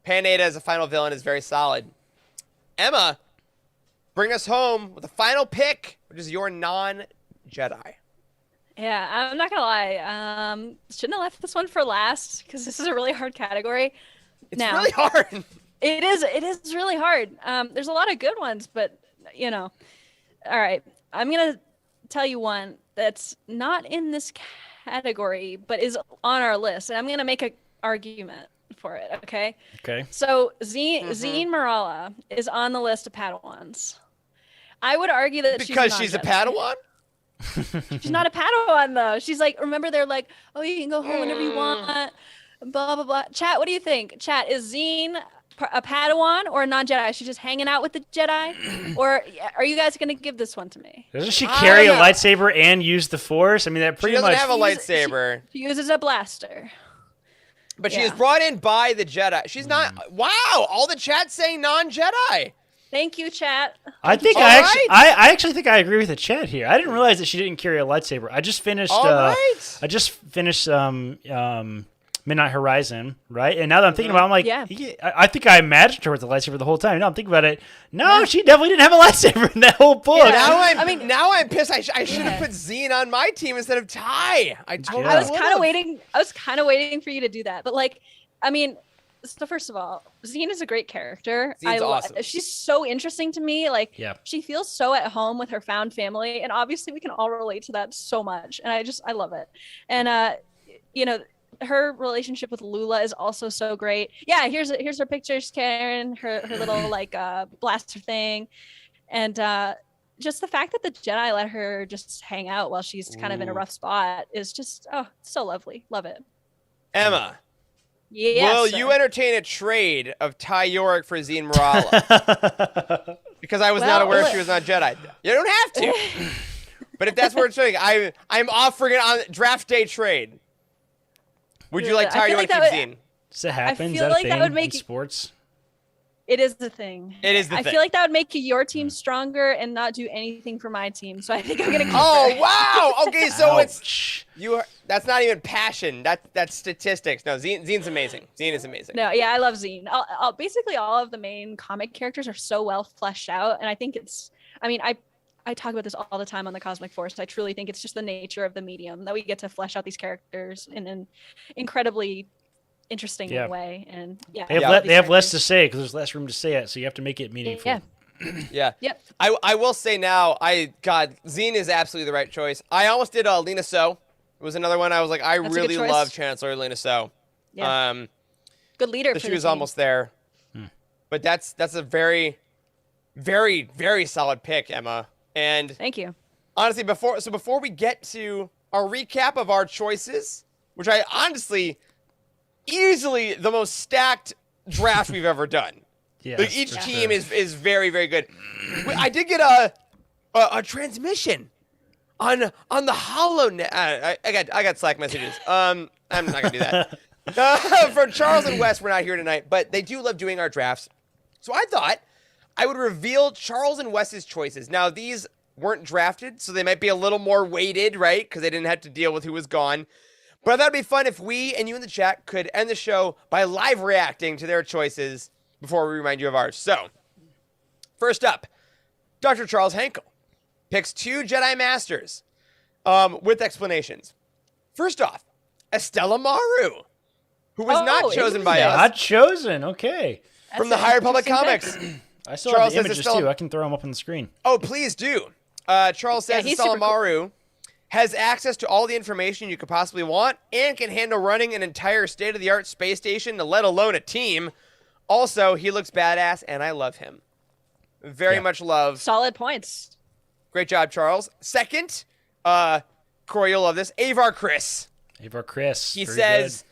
Panada as a final villain is very solid. Emma, bring us home with a final pick, which is your non-Jedi. Yeah, I'm not gonna lie. Shouldn't have left this one for last because this is a really hard category. It's really hard. It is really hard. There's a lot of good ones, but you know. All right, I'm gonna tell you one that's not in this category, but is on our list, and I'm gonna make an argument for it. Okay. Okay. So Zine Marala is on the list of Padawans. I would argue that Because she's a Padawan? She's not a Padawan though. She's like, remember they're like, oh, you can go home whenever you want. Blah blah blah. Chat, what do you think? Chat, is Zine a Padawan or a non-Jedi? Is she just hanging out with the Jedi, or are you guys gonna give this one to me? Doesn't she carry a lightsaber and use the Force? I mean, that She pretty doesn't much. have a lightsaber. She uses a blaster. But she is brought in by the Jedi. She's not. Wow, all the chat's saying non-Jedi. Thank you, chat. I think I actually think I agree with the chat here. I didn't realize that she didn't carry a lightsaber. I just finished. I just finished Midnight Horizon, right? And now that I'm thinking about it, I'm like, Yeah. I think I imagined her with the lightsaber the whole time. Now I'm thinking about it. No, she definitely didn't have a lightsaber in that whole book. Yeah. Now I'm pissed. I should have put Zine on my team instead of Ty. I totally I was would've. kind of waiting. I was kind of waiting for you to do that, but like, I mean, so first of all, Zine is a great character. Zine's awesome. She's so interesting to me. Like, Yeah. she feels so at home with her found family, and obviously we can all relate to that so much. And I love it. And you know, her relationship with Lula is also so great. Yeah, here's her picture. She's carrying her little like blaster thing, and just the fact that the Jedi let her just hang out while she's kind of in a rough spot is just so lovely. Love it. Emma, Yeah. will you entertain a trade of Ty Yorick for Zine Marala? Because I was not aware she was not Jedi. You don't have to. But if that's where it's going, I'm offering it on draft day trade. Would you like Ty Yorick to keep Zine? Does it happen? Is feel that a like thing that would make in sports? It is the thing. It is the thing. I feel like that would make your team stronger and not do anything for my team. So I think I'm gonna keep Oh her. wow! Okay, so Ouch. that's not even passion. That's statistics. No, Zine's amazing. Zine is amazing. No, yeah, I love Zine. Basically, all of the main comic characters are so well fleshed out, and I think it's. I mean, I talk about this all the time on the Cosmic Force. I truly think it's just the nature of the medium that we get to flesh out these characters in an incredibly interesting way. And yeah, they have less to say because there's less room to say it, so you have to make it meaningful. Yeah. Yeah. Yep. I will say now, Zine is absolutely the right choice. I almost did Lena So. It was another one I was like, I That's a good really choice. love Chancellor Lena So. Yeah. Good leader. So for she the was team. almost there. But that's a very, very, very solid pick, Emma. And Thank you. honestly, before we get to our recap of our choices, which I honestly, easily the most stacked draft we've ever done. Yeah, Like, each team is very, very good. I did get a transmission on the HoloNet. I got Slack messages. I'm not gonna do that. For Charles and Wes, we're not here tonight, but they do love doing our drafts. So I thought I would reveal Charles and Wes's choices. Now these weren't drafted, so they might be a little more weighted, right? Because they didn't have to deal with who was gone. But I thought it'd be fun if we and you in the chat could end the show by live reacting to their choices before we remind you of ours. So, first up, Dr. Charles Henkel picks 2 Jedi Masters with explanations. First off, Estella Maru, who was not chosen by us. Not chosen. Okay. From the High Republic comics. I still Charles have the says images Estella- too. I can throw them up on the screen. Oh, please do. Charles says he's Estella super cool. Maru has access to all the information you could possibly want and can handle running an entire state-of-the-art space station, let alone a team. Also, he looks badass, and I love him. Very much love. Solid points. Great job, Charles. Second, Corey, you'll love this. Avar Chris. Avar Chris. He very says,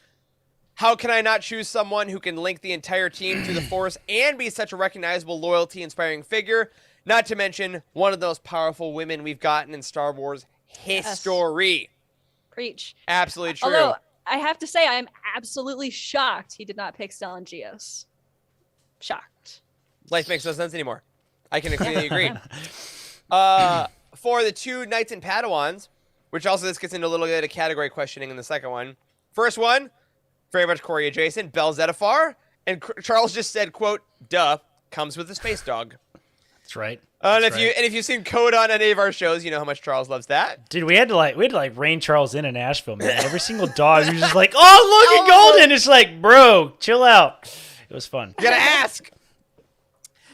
how can I not choose someone who can link the entire team to the Force and be such a recognizable, loyalty-inspiring figure? Not to mention one of the most powerful women we've gotten in Star Wars history. Preach. Absolutely true. Although I have to say, I'm absolutely shocked he did not pick Stellan Gios. Shocked. Life makes no sense anymore. I can completely agree. For the 2 Knights and Padawans, which also this gets into a little bit of category questioning in the second one, First one, very much Corey adjacent, Bell Zettifar. And Charles just said, quote, duh, comes with a space dog. That's right. And That's right. if you've seen Code on any of our shows, you know how much Charles loves that. Dude, we had to rein Charles in Nashville, man. Every single dog was just like, oh, look at Golden. It's like, bro, chill out. It was fun. You gotta ask.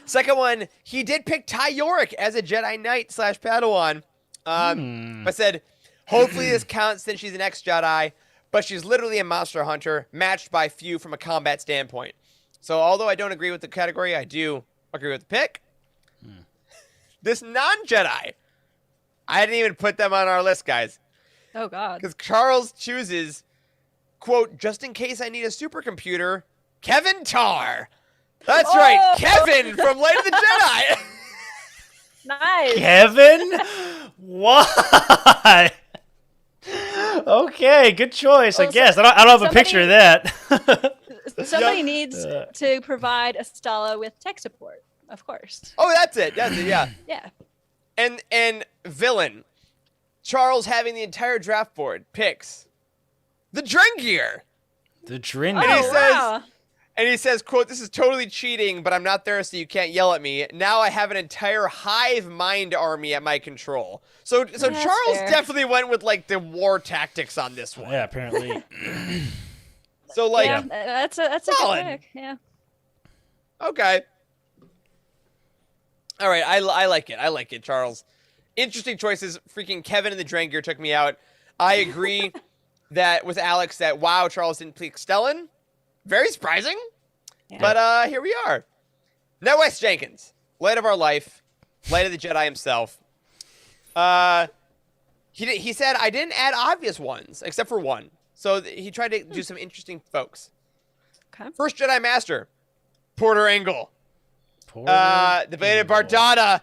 Second one, he did pick Ty Yorick as a Jedi Knight / Padawan. I said, hopefully this counts since she's an ex-Jedi, but she's literally a monster hunter, matched by few from a combat standpoint. So although I don't agree with the category, I do agree with the pick. This non-Jedi, I didn't even put them on our list, guys. Oh God. Because Charles chooses, quote, just in case I need a supercomputer, Kevin Tarr. That's right, Kevin from Light of the Jedi. Nice. Kevin? Why? Okay, good choice, I Well, guess. I don't have a picture of that. Somebody needs to provide Estella with tech support, of course. Oh, that's it, yeah. Yeah. And villain, Charles having the entire draft board picks the Drengir. The Drin. he Oh, says- wow. And he says, quote, this is totally cheating, but I'm not there so you can't yell at me. Now I have an entire hive mind army at my control. So That's Charles fair. definitely went with, like, the war tactics on this one. Yeah, apparently. So, like, Yeah, that's a Solid. good pick. Yeah. okay. All right, I like it. I like it, Charles. Interesting choices. Freaking Kevin and the Drengir took me out. I agree that with Alex that, wow, Charles didn't pick Stellan. Very surprising. Yeah. But here we are. Now Wes Jenkins, light of our life, light of the Jedi himself. He said, I didn't add obvious ones, except for one. So he tried to do some interesting folks. Okay. First Jedi Master, Porter Engle. Poor The Beta Bardana.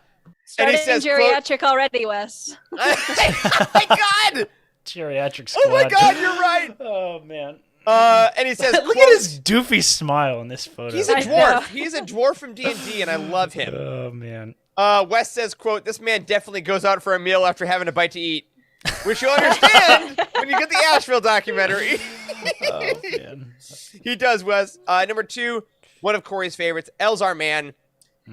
And he Started says, in geriatric already, Wes. oh my God! geriatric squad. Oh my God, you're right. Oh, man. And he says, Look quote, at his doofy smile in this photo. he's a I know. dwarf. He's a dwarf from D&D, and I love him. Oh, man. Wes says, quote, this man definitely goes out for a meal after having a bite to eat. Which you'll understand when you get the Asheville documentary. Oh, man. He does, Wes. Number 2, one of Corey's favorites, Elzar Man.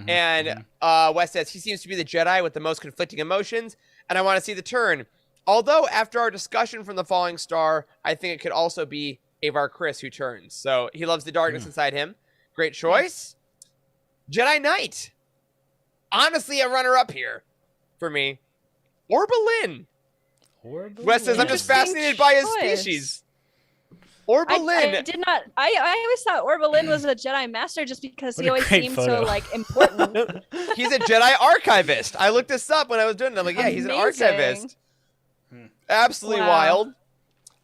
And Wes says, he seems to be the Jedi with the most conflicting emotions, and I want to see the turn. Although, after our discussion from the Falling Star, I think it could also be Avar Chris who turns. So he loves the darkness inside him. Great choice. Jedi Knight. Honestly, a runner-up here for me. Orbelin. Wes says, I'm just Interesting fascinated by his choice. species. I Orbelin. did not. I always thought Orbelin was a Jedi Master just because What he a always great seemed photo. so like important. He's a Jedi archivist. I looked this up when I was doing it. I'm like, yeah, he's an Amazing. archivist. Absolutely Wow.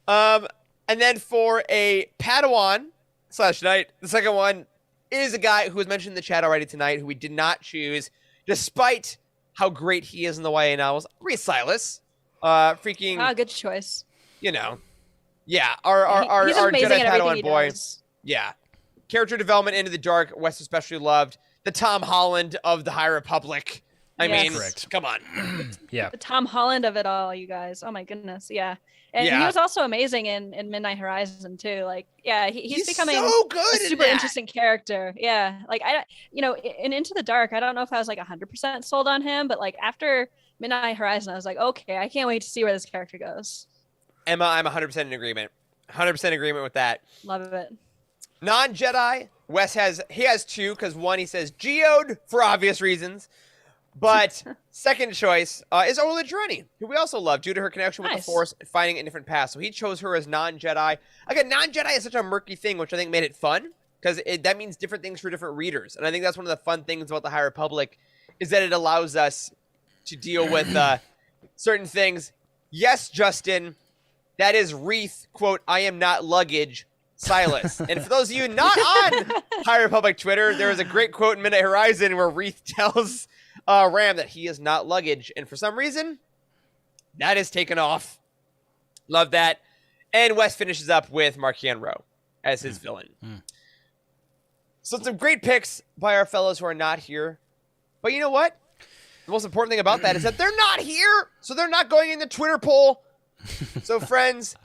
wild. And then for a Padawan / Knight, the second one is a guy who was mentioned in the chat already tonight, who we did not choose, despite how great he is in the YA novels. Reese Silas. Freaking, Ah, good choice. you know. Yeah, our He's our amazing Jedi at everything Padawan he boy. does. Yeah. Character development into the dark, Wes especially loved. The Tom Holland of the High Republic. I Yes. mean, Correct. come on. Yeah. The Tom Holland of it all, you guys. Oh my goodness, yeah. And he Yeah. was also amazing in Midnight Horizon too. Like, yeah, he's becoming so a good in super that. interesting character. Yeah, like in Into the Dark, I don't know if I was like 100% sold on him, but like after Midnight Horizon, I was like, okay, I can't wait to see where this character goes. Emma, I'm 100% in agreement. 100% agreement with that. Love it. Non-Jedi, Wes has 2, because one, he says Geode for obvious reasons. But second choice is Ola Drenny, who we also love due to her connection with the Nice. Force and finding a different path. So he chose her as non-Jedi. Again, non-Jedi is such a murky thing, which I think made it fun, because that means different things for different readers. And I think that's one of the fun things about the High Republic, is that it allows us to deal with certain things. Yes, Justin, that is Wreath, quote, I am not luggage, Silas. And for those of you not on High Republic Twitter, there is a great quote in Midnight Horizon where Wreath tells Ram that he is not luggage. And for some reason, that is taken off. Love that. And Wes finishes up with Markian Rowe as his villain. So some great picks by our fellows who are not here. But you know what? The most important thing about that is that they're not here, so they're not going in the Twitter poll. So friends,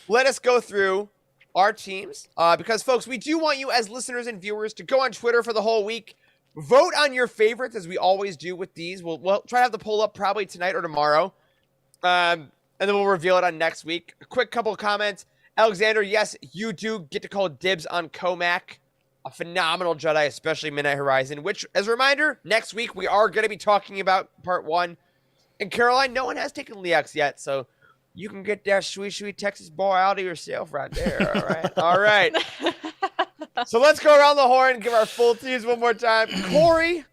let us go through our teams. Because, folks, we do want you as listeners and viewers to go on Twitter for the whole week. Vote on your favorites, as we always do with these. We'll try to have the poll up probably tonight or tomorrow. And then we'll reveal it on next week. A quick couple of comments. Alexander, yes, you do get to call dibs on Comac, a phenomenal Jedi, especially Midnight Horizon, which, as a reminder, next week we are going to be talking about Part 1. And Caroline, no one has taken Leox yet, so you can get that sweet, sweet Texas boy out of yourself right there, all right? All right. So let's go around the horn and give our full teams one more time. Corey,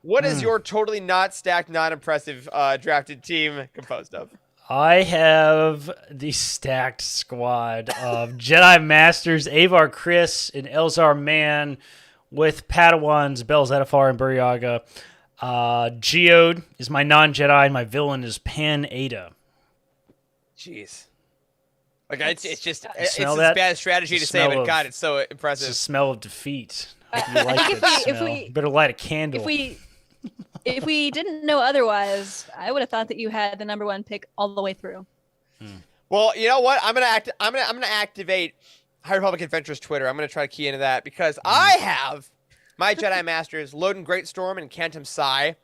what is your totally not stacked, not impressive drafted team composed of? I have the stacked squad of Jedi Masters, Avar Chris, and Elzar Mann, with Padawans, Bel Zettifar, and Buryaga. Geode is my non-Jedi, and my villain is Pan Ada. Jeez. Like, it's just, it's smell a that? bad strategy The to say, smell but of- God, it's so It's impressive. the smell of defeat. If you I like think that if smell, we- better light a candle. If we didn't know otherwise, I would have thought that you had the number one pick all the way through. Well, you know what? I'm gonna activate High Republic Adventures Twitter. I'm gonna try to key into that because I have my Jedi Masters, Loden Greatstorm and Cantum Sai.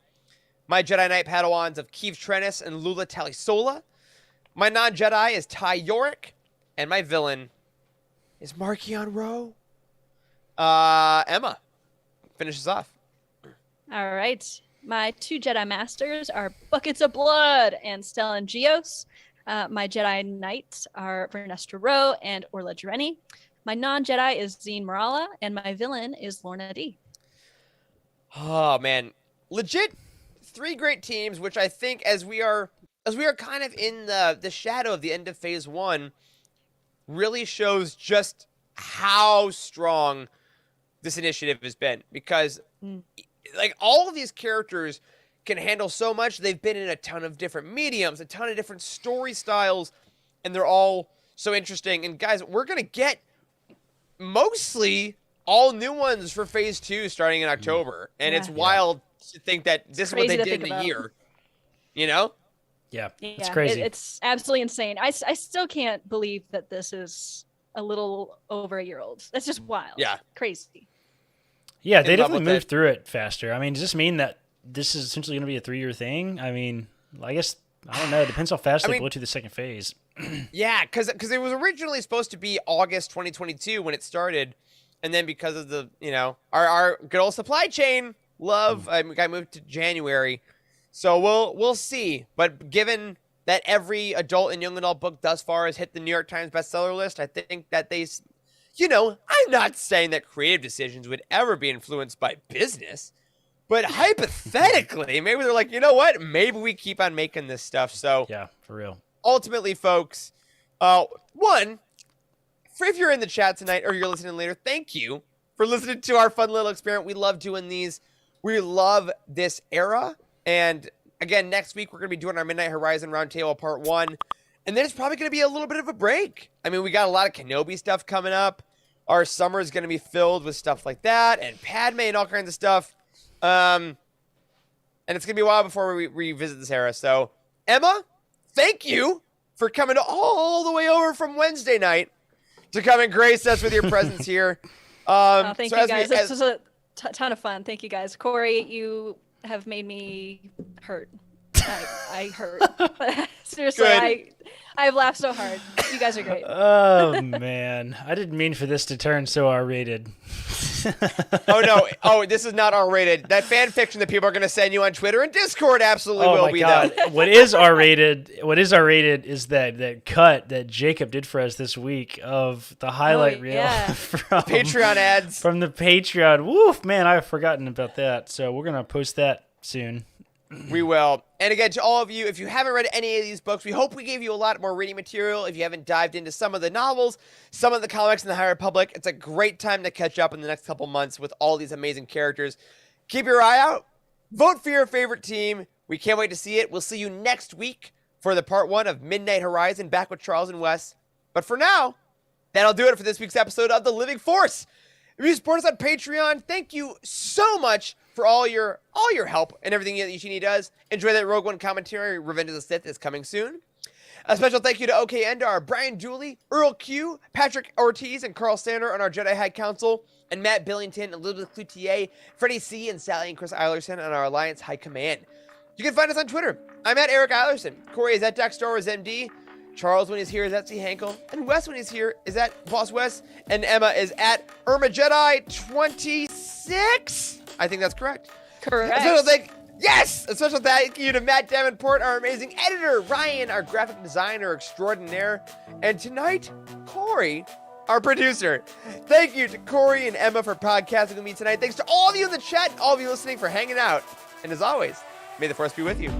My Jedi Knight Padawans of Keeve Trennis and Lula Talisola. My non-Jedi is Ty Yorick, and my villain is Markion Rowe. Emma, finishes off. All right. My two Jedi Masters are Buckets of Blood and Stellan Geos. My Jedi Knights are Vernestra Rowe and Orla Jareni. My non-Jedi is Zine Morala, and my villain is Lorna D. Oh man, legit 3 great teams, which I think as we are kind of in the shadow of the end of phase 1, really shows just how strong this initiative has been, because like all of these characters can handle so much. They've been in a ton of different mediums, a ton of different story styles, and they're all so interesting. And guys, we're gonna get mostly all new ones for phase 2 starting in October, and it's wild to think that this is what crazy they to did think in a about. year. You know? Yeah, Yeah, it's crazy. It's absolutely insane. I still can't believe that this is a little over a year old. That's just wild. Yeah. Crazy. Yeah, they in love definitely with moved it. through it faster. I mean, does this mean that this is essentially going to be a 3-year thing? I mean, I guess, I don't know. It depends how fast they mean- blow to the second phase. Yeah, because it was originally supposed to be August 2022 when it started, and then because of the, you know, our good old supply chain got moved to January. So we'll see. But given that every adult and young adult book thus far has hit the New York Times bestseller list, I think that you know, I'm not saying that creative decisions would ever be influenced by business, but hypothetically, maybe they're like, you know what? Maybe we keep on making this stuff. So Yeah, for real. ultimately, folks, if you're in the chat tonight or you're listening later, thank you for listening to our fun little experiment. We love doing these. We love this era. And again, next week, we're going to be doing our Midnight Horizon Roundtable Part 1. And then it's probably going to be a little bit of a break. I mean, we got a lot of Kenobi stuff coming up. Our summer is going to be filled with stuff like that and Padme and all kinds of stuff. And it's going to be a while before we revisit this era. So, Emma, thank you for coming all the way over from Wednesday night to come and grace us with your presence here. Thank so you as we- guys. as- This was a ton of fun. Thank you guys. Corey, you have made me hurt. I hurt. Seriously, Good. I've laughed so hard. You guys are great. Oh, man. I didn't mean for this to turn so R-rated. Oh no! Oh, this is not R-rated. That fan fiction that people are going to send you on Twitter and Discord absolutely Oh will my be god! though. What is R-rated? What is R-rated is that cut that Jacob did for us this week of the highlight reel yeah. from Patreon ads. from the Patreon. Woof, man, I've forgotten about that. So we're gonna post that soon. We will. And again, to all of you, if you haven't read any of these books, we hope we gave you a lot more reading material. If you haven't dived into some of the novels, some of the comics in the High Republic, it's a great time to catch up in the next couple months with all these amazing characters. Keep your eye out. Vote for your favorite team. We can't wait to see it. We'll see you next week for the part 1 of Midnight Horizon, back with Charles and Wes. But for now, that'll do it for this week's episode of The Living Force. If you support us on Patreon, thank you so much for all your help and everything that Yoshini does. Enjoy that Rogue One commentary. Revenge of the Sith is coming soon. A special thank you to OK Endar, Brian Dooley, Earl Q, Patrick Ortiz, and Carl Sander on our Jedi High Council, and Matt Billington, Elizabeth Cloutier, Freddie C, and Sally and Chris Eilerson on our Alliance High Command. You can find us on Twitter. I'm at Eric Eilerson. Corey is at Dak Star Wars MD. Charles, when he's here, is at C. Hankel. And Wes, when he's here, is at Boss Wes. And Emma is at Irma Jedi 26. I think that's correct. Correct. A special thank you to Matt Davenport, our amazing editor, Ryan, our graphic designer extraordinaire, and tonight, Corey, our producer. Thank you to Corey and Emma for podcasting with me tonight. Thanks to all of you in the chat, all of you listening for hanging out. And as always, may the Force be with you.